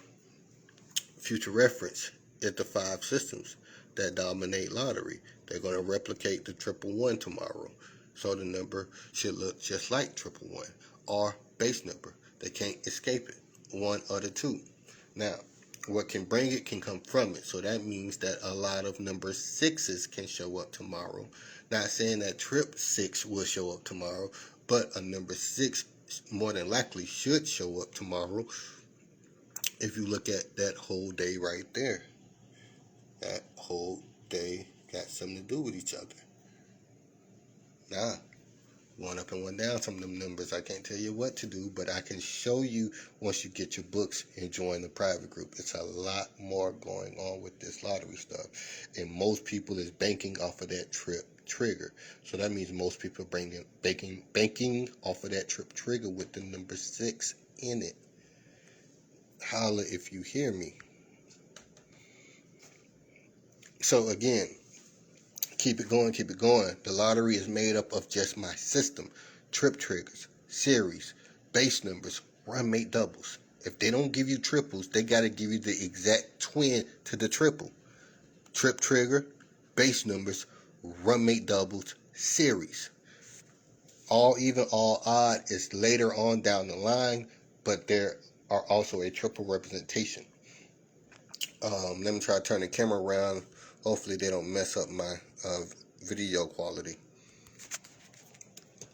future reference, is the 5 systems that dominate lottery. They're going to replicate the 111 tomorrow. So the number should look just like 111 or base number. They can't escape it. One or the 2. Now, what can bring it can come from it. So that means that a lot of number 6s can show up tomorrow. Not saying that trip 6 will show up tomorrow, but a number 6 more than likely should show up tomorrow if you look at that whole day right there. That whole day got something to do with each other. Now, 1 up and 1 down, some of them numbers, I can't tell you what to do, but I can show you once you get your books and join the private group. It's a lot more going on with this lottery stuff. And most people is banking off of that trip trigger. So that means most people are banking off of that trip trigger with the number 6 in it. Holla if you hear me. So again, keep it going, keep it going. The lottery is made up of just my system. Trip triggers, series, base numbers, run mate doubles. If they don't give you triples, they got to give you the exact twin to the triple. Trip trigger, base numbers, run mate doubles, series. All even, all odd is later on down the line. but there are also a triple representation. Let me try to turn the camera around. Hopefully they don't mess up my video quality.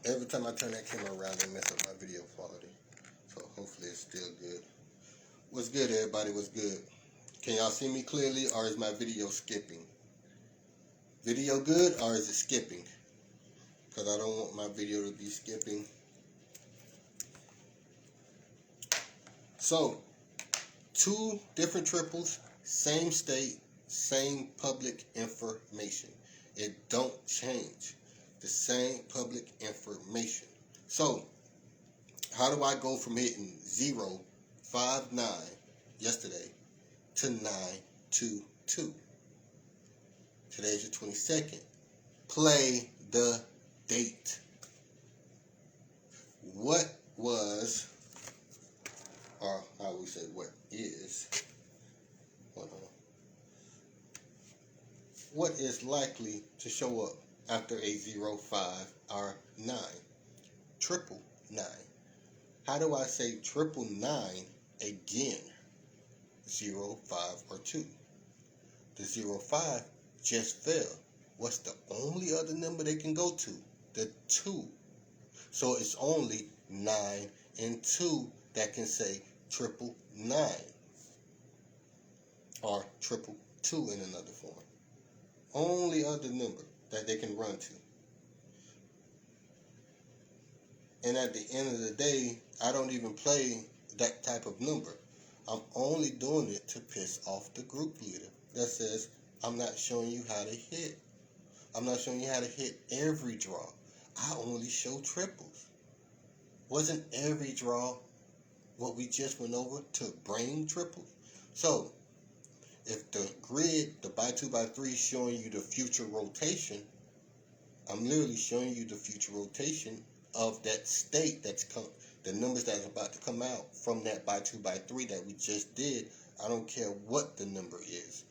Every time I turn that camera around, they mess up my video quality. So hopefully it's still good. What's good, everybody? What's good? Can y'all see me clearly, or is my video skipping? Video good, or is it skipping? Because I don't want my video to be skipping. So, 2 different triples, same state, same public information. It don't change. The same public information. So, how do I go from hitting 0, 5, 9 yesterday to 9, 2, 2? Today's the 22nd. Play the date. What was, or how we say what is, hold on. What is likely to show up after a 0, 5, or 9? Triple 9. How do I say triple 9 again? 0, 5, or 2? The 0, 5 just fell. What's the only other number they can go to? The 2. So it's only 9 and 2 that can say triple 9. Or triple 2 in another form. Only other number that they can run to. And at the end of the day, I don't even play that type of number. I'm only doing it to piss off the group leader that says, I'm not showing you how to hit. I'm not showing you how to hit every draw. I only show triples. Wasn't every draw what we just went over to bring triples? So, if the grid, the by 2 by 3 is showing you the future rotation, I'm literally showing you the future rotation of that state that's come, the numbers that's about to come out from that by 2 by 3 that we just did. I don't care what the number is.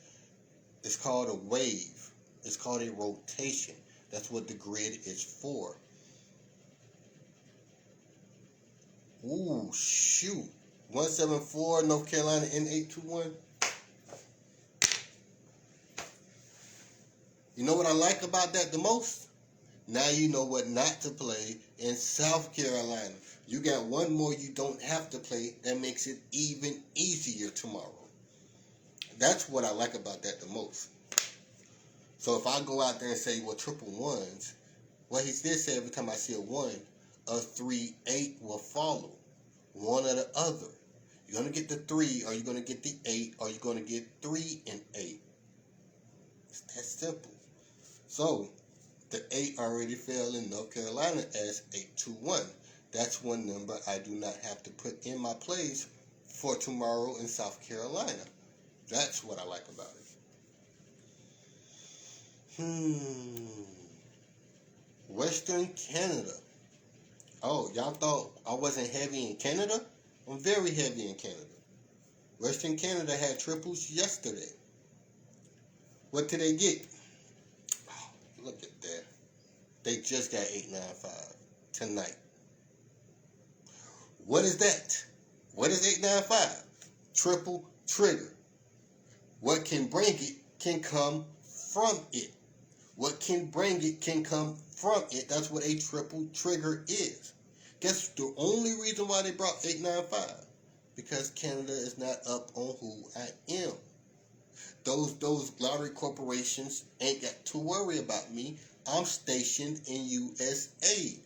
It's called a wave. It's called a rotation. That's what the grid is for. Ooh, shoot. 174 North Carolina N821. You know what I like about that the most? Now you know what not to play in South Carolina. You got one more you don't have to play that makes it even easier tomorrow. That's what I like about that the most. So if I go out there and say, well, triple ones, well, he did say every time I see a 1, a 3, 8 will follow. One or the other. You're going to get the 3, or you're going to get the 8, or you're going to get 3 and 8. It's that simple. So, the 8 already fell in North Carolina as 821. That's one number I do not have to put in my plays for tomorrow in South Carolina. That's what I like about it. Western Canada. Oh, y'all thought I wasn't heavy in Canada? I'm very heavy in Canada. Western Canada had triples yesterday. What did they get? Oh, look at that. They just got 895 tonight. What is that? What is 895? Triple trigger. What can bring it can come from it. What can bring it can come from it. That's what a triple trigger is. Guess the only reason why they brought 895? Because Canada is not up on who I am. Those lottery corporations ain't got to worry about me. I'm stationed in USA.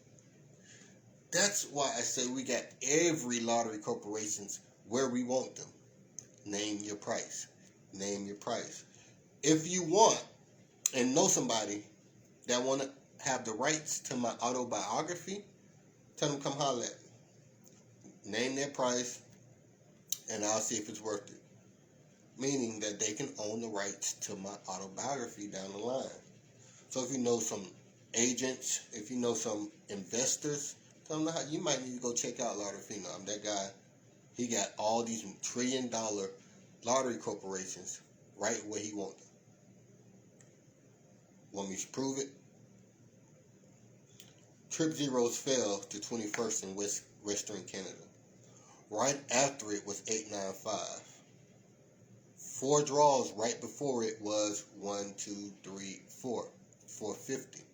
That's why I say we got every lottery corporations where we want them. Name your price. Name your price. If you want and know somebody that want to have the rights to my autobiography, tell them come holler at me. Name their price, and I'll see if it's worth it. Meaning that they can own the rights to my autobiography down the line. So if you know some agents, if you know some investors, tell them how you might need to go check out Lottery Phenom. That guy, he got all these $1 trillion lottery corporations right where he wants them. Want me to prove it? Trip zeros fell to 21st in Western Canada. Right after it was 895. 4 draws right before it was 1, 2, 3, 4. 450.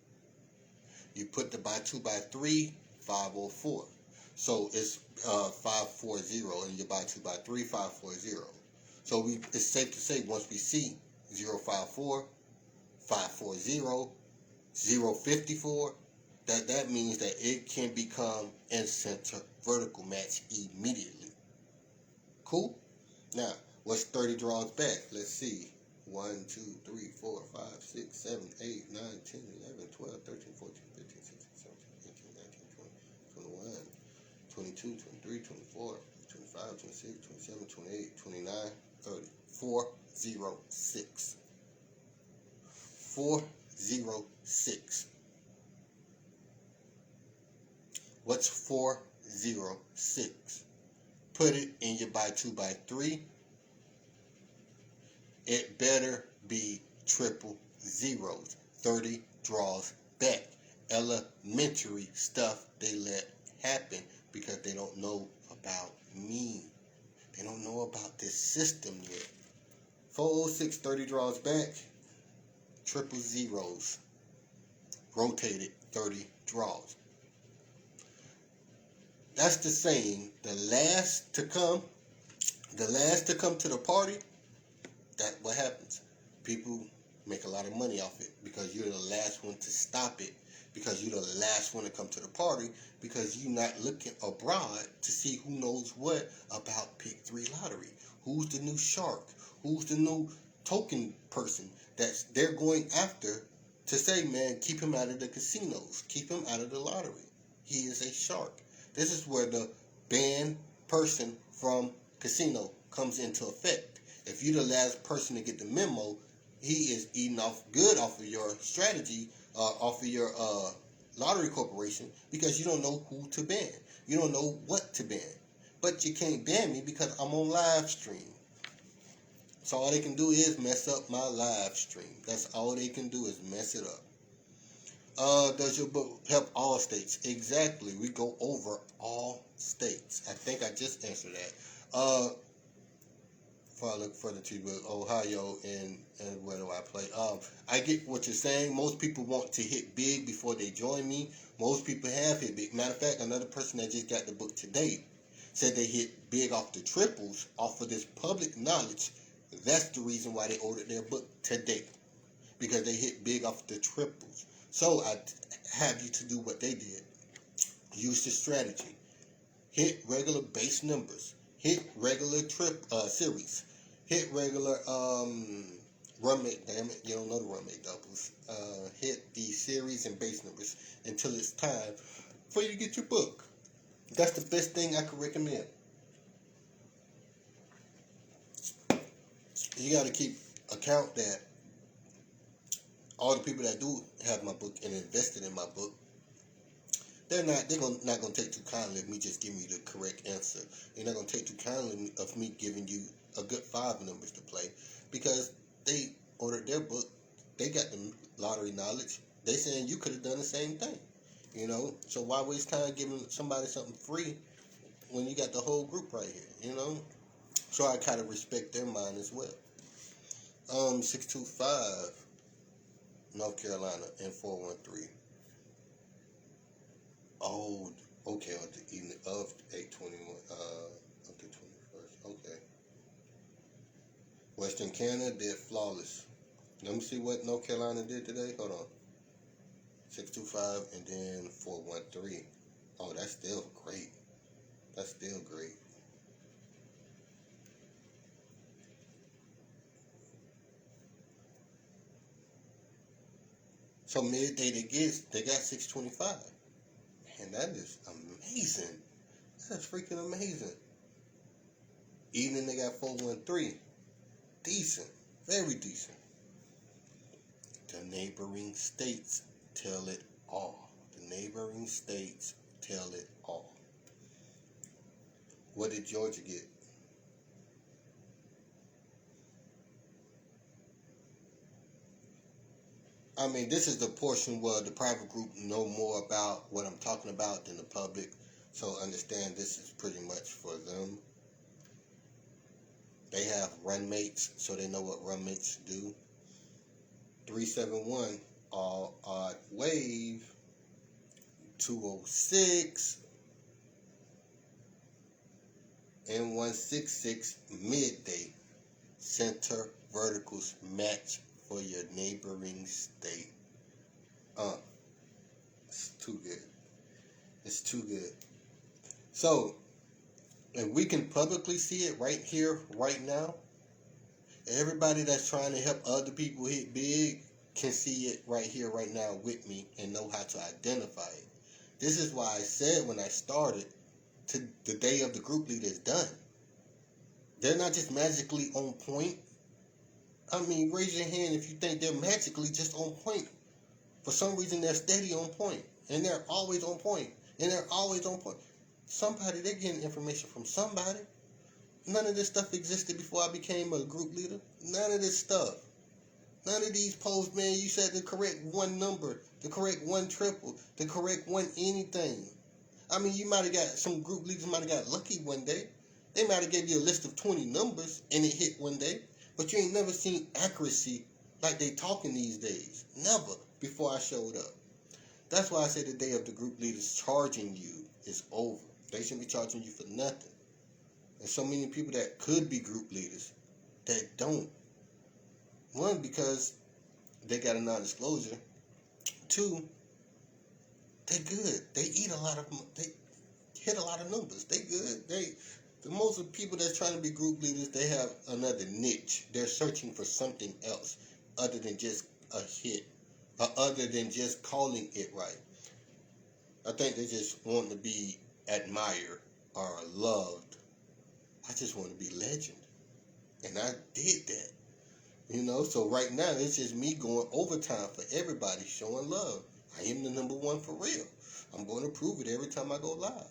You put the by 2 by 3, 504. So it's 540, and you buy 2 by 3, 540. So it's safe to say once we see 054, 540, 054, that means that it can become in center vertical match immediately. Cool? Now, what's 30 draws back? Let's see. 1, 2, 3, 4, 5, 6, 7, 8, 9, 10, 11, 12, 13, 14, 15, 16, 17, 18, 19, 20, 21, 22, 23, 24, 25, 26, 27, 28, 29, 30. 406. 406. What's 406? Put it in your by 2 by 3. It better be triple zeros. 30 draws back. Elementary stuff they let happen because they don't know about me. They don't know about this system yet. 406, 30 draws back. Triple zeros. Rotated 30 draws. That's the saying, the last to come to the party. That what happens. People make a lot of money off it because you're the last one to stop it, because you're the last one to come to the party, because you're not looking abroad to see who knows what about Pick 3 lottery. Who's the new shark? Who's the new token person that they're going after to say, man, keep him out of the casinos. Keep him out of the lottery. He is a shark. This is where the banned person from casino comes into effect. If you're the last person to get the memo, he is eating off of your strategy, off of your lottery corporation, because you don't know who to ban. You don't know what to ban. But you can't ban me because I'm on live stream. So all they can do is mess up my live stream. That's all they can do is mess it up. Does your book help all states? Exactly. We go over all states. I think I just answered that. Before I look further to Ohio and where do I play? I get what you're saying. Most people want to hit big before they join me. Most people have hit big. Matter of fact, another person that just got the book today said they hit big off the triples, off of this public knowledge. That's the reason why they ordered their book today, because they hit big off the triples. So I have you to do what they did. Use the strategy. Hit regular base numbers. Hit regular series. Hit regular run mate. Damn it, you don't know the run mate doubles. Hit the series and base numbers until it's time for you to get your book. That's the best thing I could recommend. You got to keep account that all the people that do have my book and invested in my book, they're not gonna take too kindly of me just giving you the correct answer. They're not gonna take too kindly of me giving you a good 5 numbers to play, because they ordered their book. They got the lottery knowledge. They saying you could have done the same thing, So why waste time giving somebody something free when you got the whole group right here, So I kind of respect their mind as well. 625 North Carolina and 413. Oh, okay, on the evening of 8/21, of the 21st. Okay. Western Canada did flawless. Let me see what North Carolina did today. Hold on. 625 and then 413. Oh, that's still great. That's still great. So midday they got 625. Man, that is amazing. That's freaking amazing. Evening they got 413. Decent. Very decent. The neighboring states tell it all. The neighboring states tell it all. What did Georgia get? I mean, this is the portion where the private group know more about what I'm talking about than the public. So understand this is pretty much for them. They have run mates, so they know what run mates do. 371 all odd wave. 206 and 166 midday. Center verticals match for your neighboring state. It's too good. It's too good. So, if we can publicly see it right here, right now, everybody that's trying to help other people hit big can see it right here, right now with me and know how to identify it. This is why I said when I started, the day of the group leader is done. They're not just magically on point. I mean, raise your hand if you think they're magically just on point. For some reason, they're steady on point. And they're always on point. And they're always on point. Somebody, they're getting information from somebody. None of this stuff existed before I became a group leader. None of this stuff. None of these posts, man, you said the correct one number, the correct one triple, the correct one anything. I mean, you might have got, some group leaders might have got lucky one day. They might have gave you a list of 20 numbers and it hit one day. But you ain't never seen accuracy like they talking these days. Never before I showed up. That's why I say the day of the group leaders charging you is over. They shouldn't be charging you for nothing. And so many people that could be group leaders that don't. One, because they got a non-disclosure. Two, they good. They eat a lot of, they hit a lot of numbers. They good. The most of the people that's trying to be group leaders, they have another niche. They're searching for something else other than just a hit, or other than just calling it right. I think they just want to be admired or loved. I just want to be legend. And I did that. You know, so right now it's just me going overtime for everybody, showing love. I am the number one for real. I'm going to prove it every time I go live.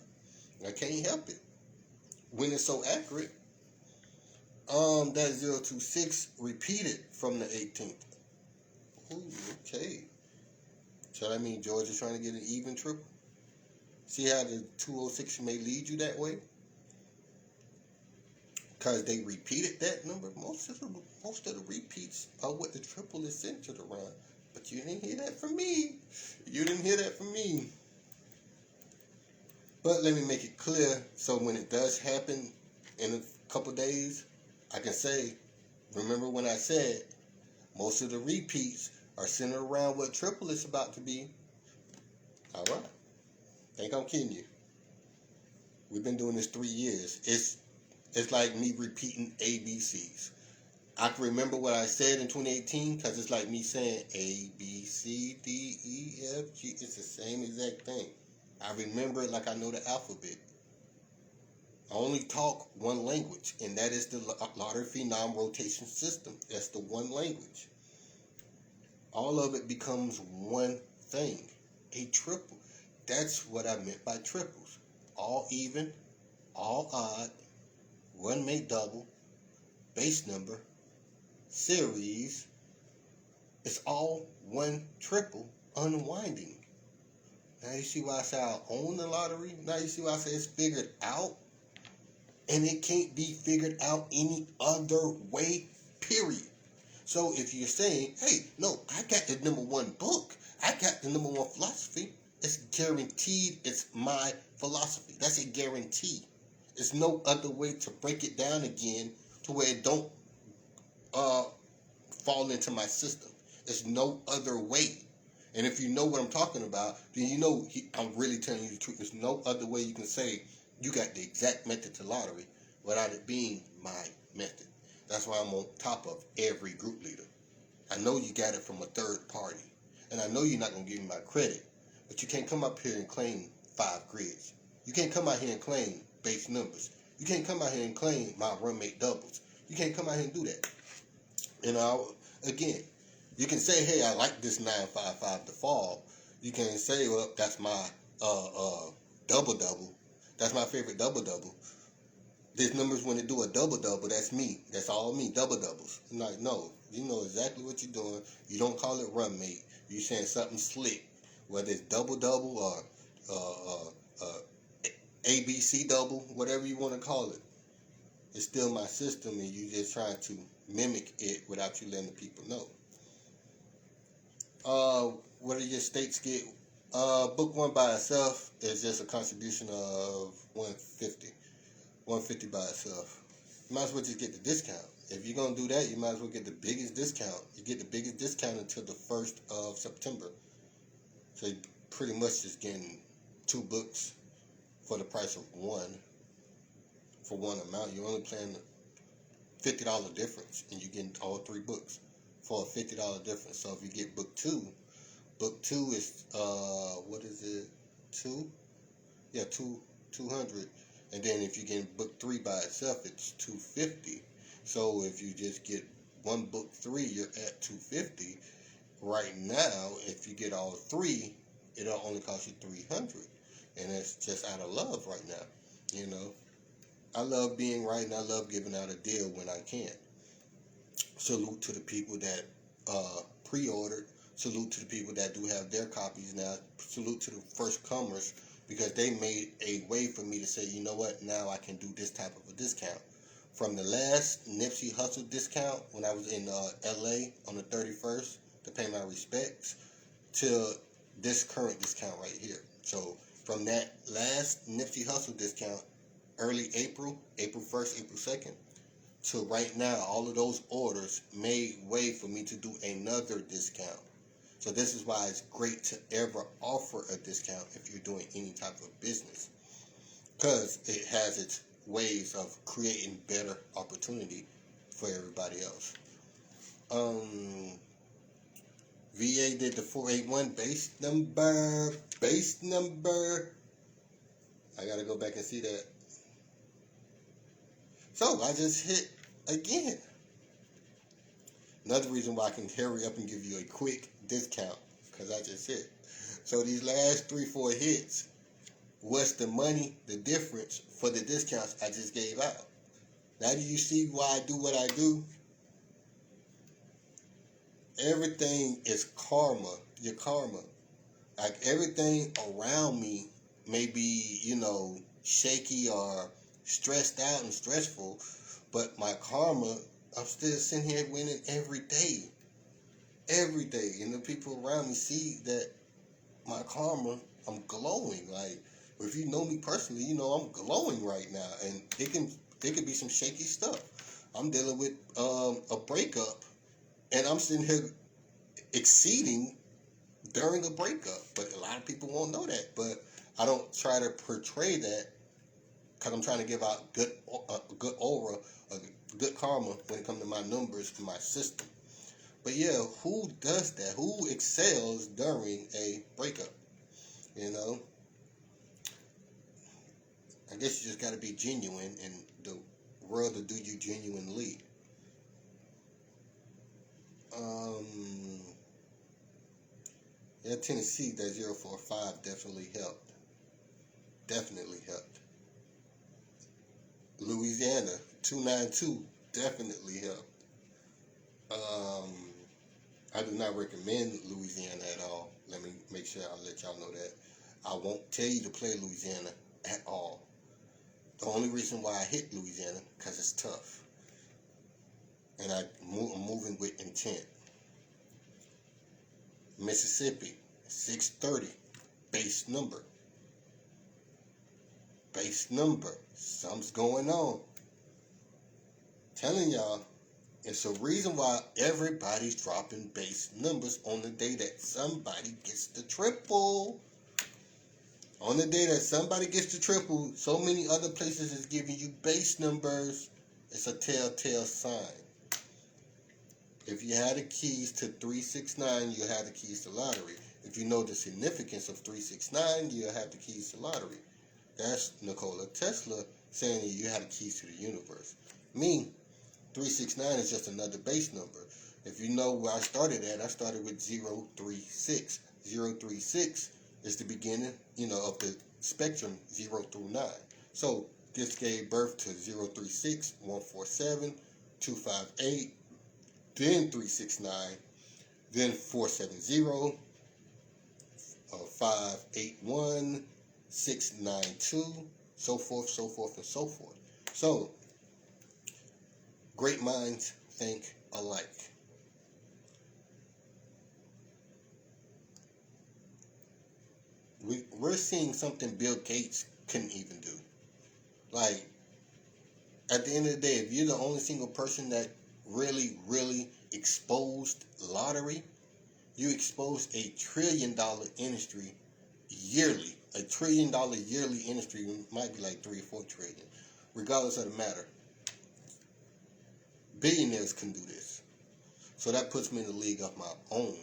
I can't help it. When it's so accurate, that 026 repeated from the 18th. Ooh, okay. So that means Georgia's trying to get an even triple. See how the 206 may lead you that way? Because they repeated that number. Most of the repeats are what the triple is centered around. But you didn't hear that from me. You didn't hear that from me. But let me make it clear, so when it does happen in a couple days, I can say, remember when I said most of the repeats are centered around what triple is about to be. All right. Think I'm kidding you. We've been doing this 3 years. It's like me repeating ABCs. I can remember what I said in 2018 because it's like me saying A, B, C, D, E, F, G. It's the same exact thing. I remember it like I know the alphabet. I only talk one language, and that is the lottery phenom rotation system. That's the one language. All of it becomes one thing, a triple. That's what I meant by triples. All even, all odd, one make double, base number, series. It's all one triple unwinding. Now you see why I say I own the lottery? Now you see why I say it's figured out? And it can't be figured out any other way, period. So if you're saying, hey, no, I got the number one book, I got the number one philosophy, it's guaranteed it's my philosophy. That's a guarantee. There's no other way to break it down again to where it don't fall into my system. There's no other way. And if you know what I'm talking about, then you know I'm really telling you the truth. There's no other way you can say you got the exact method to lottery without it being my method. That's why I'm on top of every group leader. I know you got it from a third party. And I know you're not going to give me my credit. But you can't come up here and claim 5 grids. You can't come out here and claim base numbers. You can't come out here and claim my roommate doubles. You can't come out here and do that. And again, you can say, hey, I like this 955 to fall. You can say, well, that's my double-double. That's my favorite double-double. There's numbers when they do a double-double, that's me. That's all me, double-doubles. I'm like, no, you know exactly what you're doing. You don't call it roommate. You're saying something slick, whether it's double-double or ABC double, whatever you want to call it. It's still my system, and you just trying to mimic it without you letting the people know. What do your states get? Book one by itself is just a contribution of 150. 150 by itself. You might as well just get the discount. If you're gonna do that, you might as well get the biggest discount. You get the biggest discount until the 1st of September. So you're pretty much just getting 2 books for the price of one, for one amount. You're only paying $50 difference, and you're getting all 3 books for a $50 difference. So if you get book two is what is it? 2? Yeah, 200. And then if you get book 3 by itself, it's $250. So if you just get one book 3, you're at $250. Right now, if you get all 3, it'll only cost you $300. And it's just out of love right now. You know, I love being right, and I love giving out a deal when I can. Salute to the people that pre-ordered. Salute to the people that do have their copies now. Salute to the first comers, because they made a way for me to say, you know what, now I can do this type of a discount. From the last Nipsey Hussle discount when I was in LA on the 31st to pay my respects, to this current discount right here. So from that last Nipsey Hussle discount, early April 1st, April 2nd, to right now, all of those orders made way for me to do another discount. So this is why it's great to ever offer a discount if you're doing any type of business, because it has its ways of creating better opportunity for everybody else. VA did the 481 base number. I gotta go back and see that. So I just hit again. Another reason why I can hurry up and give you a quick discount, because I just hit. So these last 3-4 hits, what's the money, the difference for the discounts I just gave out? Now do you see why I do what I do? Everything is karma, your karma. Like everything around me may be, shaky or stressed out and stressful, but my karma, I'm still sitting here winning every day. Every day. And the people around me see that my karma, I'm glowing. Like, if you know me personally, you know I'm glowing right now. And it could be some shaky stuff. I'm dealing with a breakup, and I'm sitting here exceeding during a breakup. But a lot of people won't know that. But I don't try to portray that, because I'm trying to give out good aura, good karma when it comes to my numbers and my system. But yeah, who does that? Who excels during a breakup? I guess you just got to be genuine, and the world will do you genuinely. Yeah, Tennessee, that 045 definitely helped. Definitely helped. Louisiana, 292 definitely helped. I do not recommend Louisiana at all. Let me make sure I let y'all know that. I won't tell you to play Louisiana at all. The only reason why I hit Louisiana, because it's tough. And I'm moving with intent. Mississippi, 630, base number. Base number. Something's going on. Telling y'all, it's a reason why everybody's dropping base numbers on the day that somebody gets the triple. On the day that somebody gets the triple, so many other places is giving you base numbers. It's a telltale sign. If you had the keys to 369, you have the keys to lottery. If you know the significance of 369, you have the keys to lottery. That's Nikola Tesla saying you have the keys to the universe. Me, 369 is just another base number. If you know where I started at, I started with 036. 036 is the beginning, of the spectrum 0 through 9. So this gave birth to 036, 147, 258, then 369, then 470, 581, 692, so forth, so forth, and so forth. So, great minds think alike. We're seeing something Bill Gates couldn't even do. Like, at the end of the day, if you're the only single person that really, really exposed lottery, you exposed $1 trillion industry yearly. $1 trillion yearly industry might be like 3 or 4 trillion, regardless of the matter. Billionaires can do this. So that puts me in the league of my own.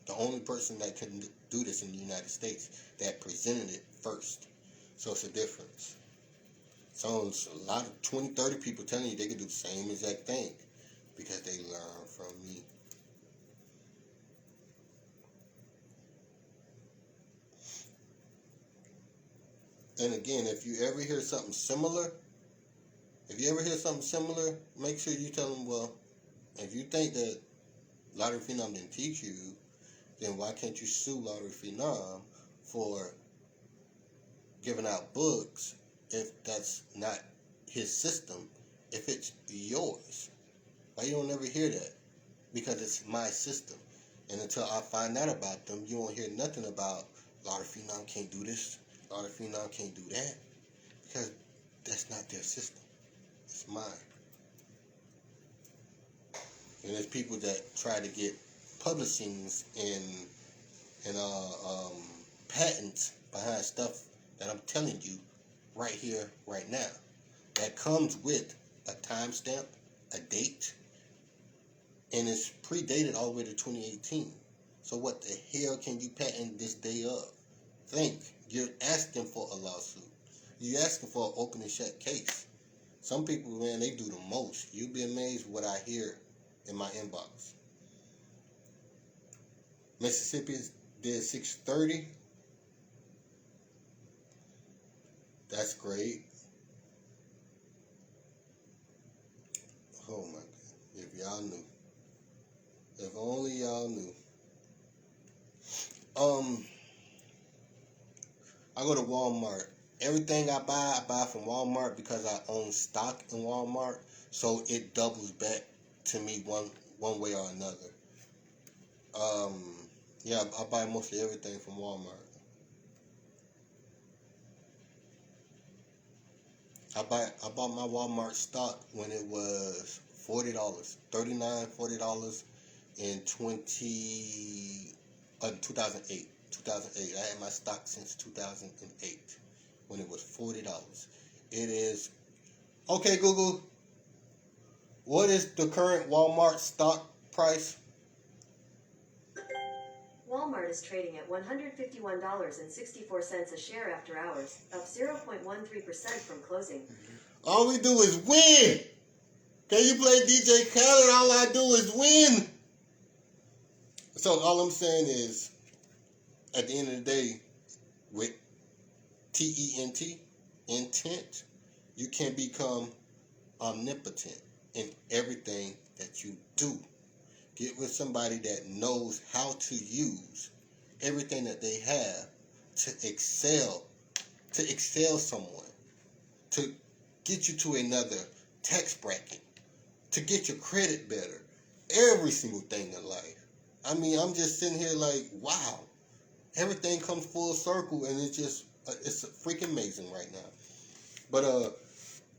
The only person that can do this in the United States that presented it first. So it's a difference. So it's a lot of 20, 30 people telling you they can do the same exact thing because they learn from me. And again, if you ever hear something similar, make sure you tell them, well, if you think that Lottery Phenom didn't teach you, then why can't you sue Lottery Phenom for giving out books if that's not his system, if it's yours? Why you don't ever hear that? Because it's my system. And until I find out about them, you won't hear nothing about Lottery Phenom can't do this, Lottery Phenom can't do that, because that's not their system. It's mine. And there's people that try to get publishings and patents behind stuff that I'm telling you right here, right now. That comes with a timestamp, a date, and it's predated all the way to 2018. So what the hell can you patent this day of? Think. You're asking for a lawsuit. You're asking for an open and shut case. Some people, man, they do the most. You'll be amazed what I hear in my inbox. Mississippi did 630. That's great. Oh my God. If y'all knew. If only y'all knew. I go to Walmart. Everything I buy from Walmart because I own stock in Walmart. So it doubles back to me one way or another. Yeah, I buy mostly everything from Walmart. I bought my Walmart stock when it was $40, $39, $40 in 2008. 2008. I had my stock since 2008 when it was $40. It is okay. Google, what is the current Walmart stock price? Walmart is trading at $151.64 a share after hours, up 0.13% from closing. All we do is win. Can you play DJ Khaled? All I do is win. So all I'm saying is, at the end of the day, with TENT, intent, you can become omnipotent in everything that you do. Get with somebody that knows how to use everything that they have to excel someone, to get you to another tax bracket, to get your credit better, every single thing in life. I mean, I'm just sitting here like, wow, everything comes full circle, and it's freaking amazing right now. But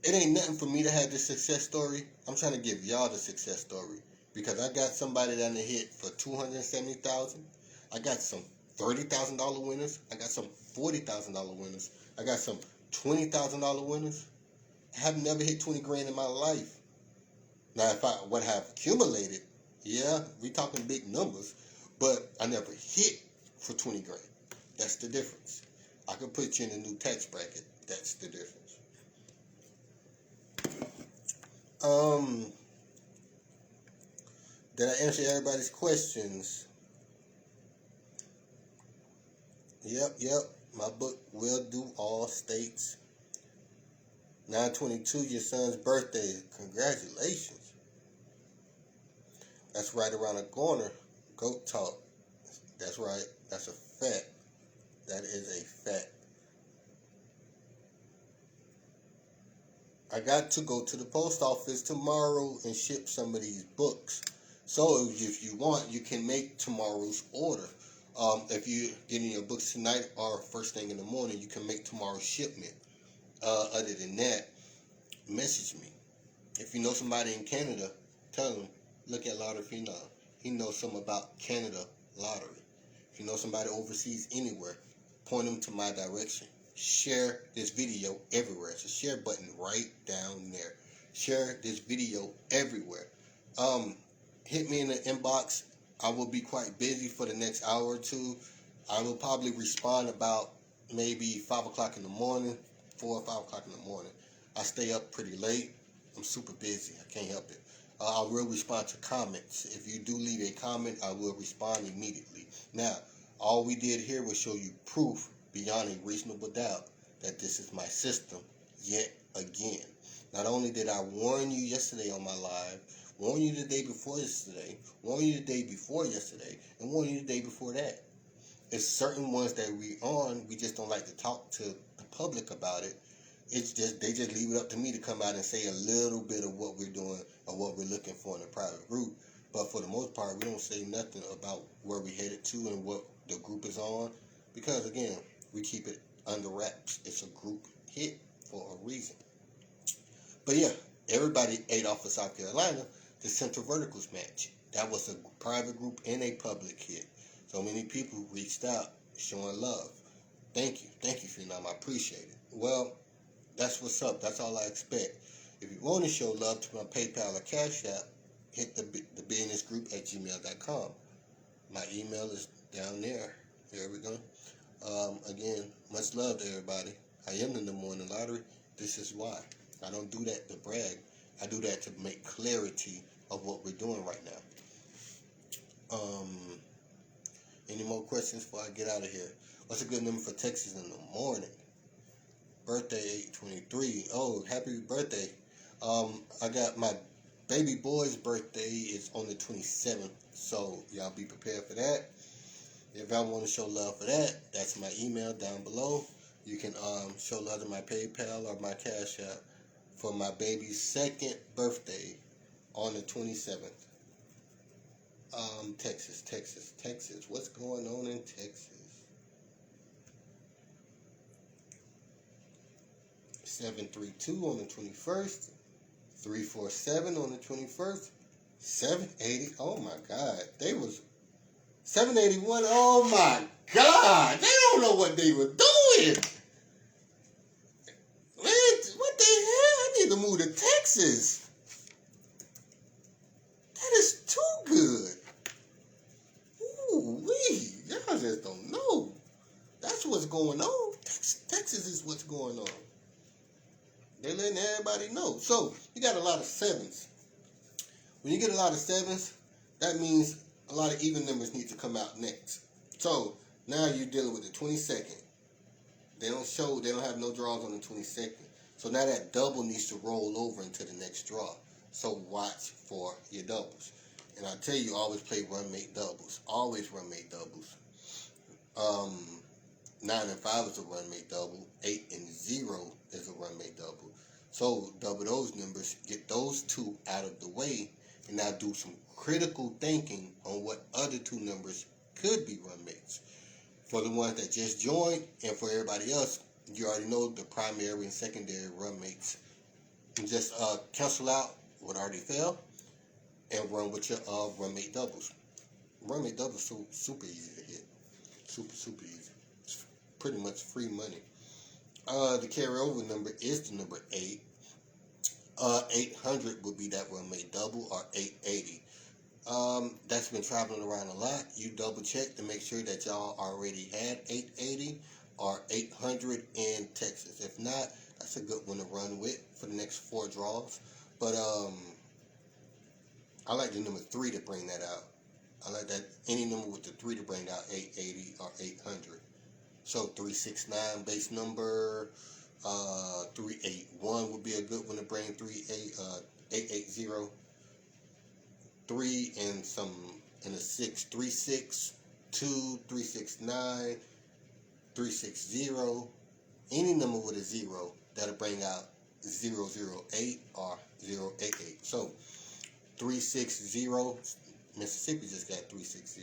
it ain't nothing for me to have this success story. I'm trying to give y'all the success story. Because I got somebody that hit for $270,000. I got some $30,000 winners. I got some $40,000 winners. I got some $20,000 winners. I have never hit 20 grand in my life. Now, if I would have accumulated, yeah, we talking big numbers, but I never hit for 20 grand. That's the difference. I could put you in a new tax bracket. That's the difference. Did I answer everybody's questions? Yep. My book will do all states. 9/22, your son's birthday. Congratulations. That's right around the corner. Goat talk. That's right. That's a fact. That is a fact. I got to go to the post office tomorrow and ship some of these books. So if you want, you can make tomorrow's order. If you're getting your books tonight or first thing in the morning, you can make tomorrow's shipment. Other than that, message me. If you know somebody in Canada, tell them, look at Lottery Phenom. He knows something about Canada lottery. If you know somebody overseas anywhere, point them to my direction. Share this video everywhere. It's a share button right down there. Share this video everywhere. Hit me in the inbox. I will be quite busy for the next hour or two. I will probably respond about maybe 5 o'clock in the morning, 4 or 5 o'clock in the morning. I stay up pretty late. I'm super busy. I can't help it. I will respond to comments. If you do leave a comment, I will respond immediately. Now, all we did here was show you proof beyond a reasonable doubt that this is my system yet again. Not only did I warn you yesterday on my live, warn you the day before yesterday, warn you the day before yesterday, and warn you the day before that. It's certain ones that we on, we just don't like to talk to the public about it. It's just, they just leave it up to me to come out and say a little bit of what we're doing or what we're looking for in a private group. But for the most part, we don't say nothing about where we headed to and what the group is on. Because again, we keep it under wraps. It's a group hit for a reason. But yeah, everybody ate off of South Carolina, the Central Verticals match. That was a private group and a public hit. So many people reached out showing love. Thank you, Phenom. I appreciate it. Well, that's what's up. That's all I expect. If you want to show love to my PayPal or Cash App, hit the businessgroup@gmail.com. My email is down there. Here we go. Again, much love to everybody. I am in the morning lottery. This is why. I don't do that to brag. I do that to make clarity of what we're doing right now. Any more questions before I get out of here? What's a good number for Texas in the morning? Birthday 8/23. Oh, happy birthday. I got my baby boy's birthday is on the 27th, so y'all be prepared for that. If y'all want to show love for that, that's my email down below. You can show love to my PayPal or my Cash App for my baby's second birthday on the 27th. Texas. What's going on in Texas? 732 on the 21st, 347 on the 21st, 780. Oh my God, they was 781. Oh my God, they don't know what they were doing. What the hell? I need to move to Texas. That is too good. Ooh wee, y'all just don't know. That's what's going on. Texas is what's going on. They're letting everybody know. So, you got a lot of sevens. When you get a lot of sevens, that means a lot of even numbers need to come out next. So, now you're dealing with the 22nd. They don't have no draws on the 22nd. So, now that double needs to roll over into the next draw. So, watch for your doubles. And I tell you, always play run-mate doubles. Always run-mate doubles. 9 and 5 is a run-mate double. 8 and 0 is a run-mate double. So double those numbers, get those two out of the way, and now do some critical thinking on what other two numbers could be run-mates. For the ones that just joined, and for everybody else, you already know the primary and secondary run-mates. And just cancel out what already fell, and run with your run-mate doubles. Run-mate doubles so super easy to hit. Super easy. It's pretty much free money. The carryover number is the number 8. 800 would be that run-mate double, or 880. That's been traveling around a lot. You double check to make sure that y'all already had 880 or 800 in Texas. If not, that's a good one to run with for the next 4 draws. But I like the number 3 to bring that out. I like that any number with the 3 to bring out 880 or 800. So 369 base number, 381 would be a good one to bring. 880, 3 and a 6, 362, 369, 360. Any number with a 0 that'll bring out 008 or 088. So 360, Mississippi just got 360.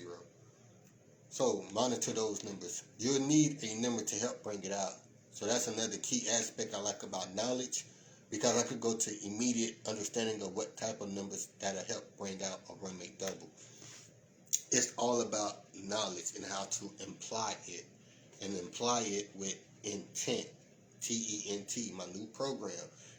So monitor those numbers. You'll need a number to help bring it out. So that's another key aspect I like about knowledge, because I could go to immediate understanding of what type of numbers that'll help bring out a roommate double. It's all about knowledge and how to apply it, and apply it with intent. TENT, my new program,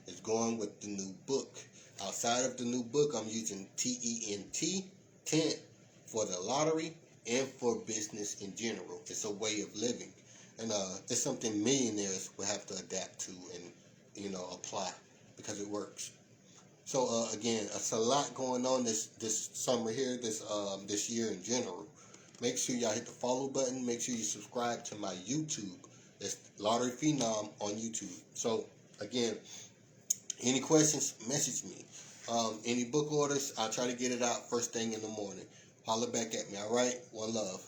is going with the new book. Outside of the new book, I'm using TENT, tent, for the lottery and for business in general. It's a way of living, and it's something millionaires will have to adapt to and apply, because it works. So again, it's a lot going on this summer here, this year in general. Make sure y'all hit the follow button. Make sure you subscribe to my YouTube. It's Lottery Phenom on YouTube. So again, any questions, message me. Any book orders, I'll try to get it out first thing in the morning. Holler back at me, all right? One love.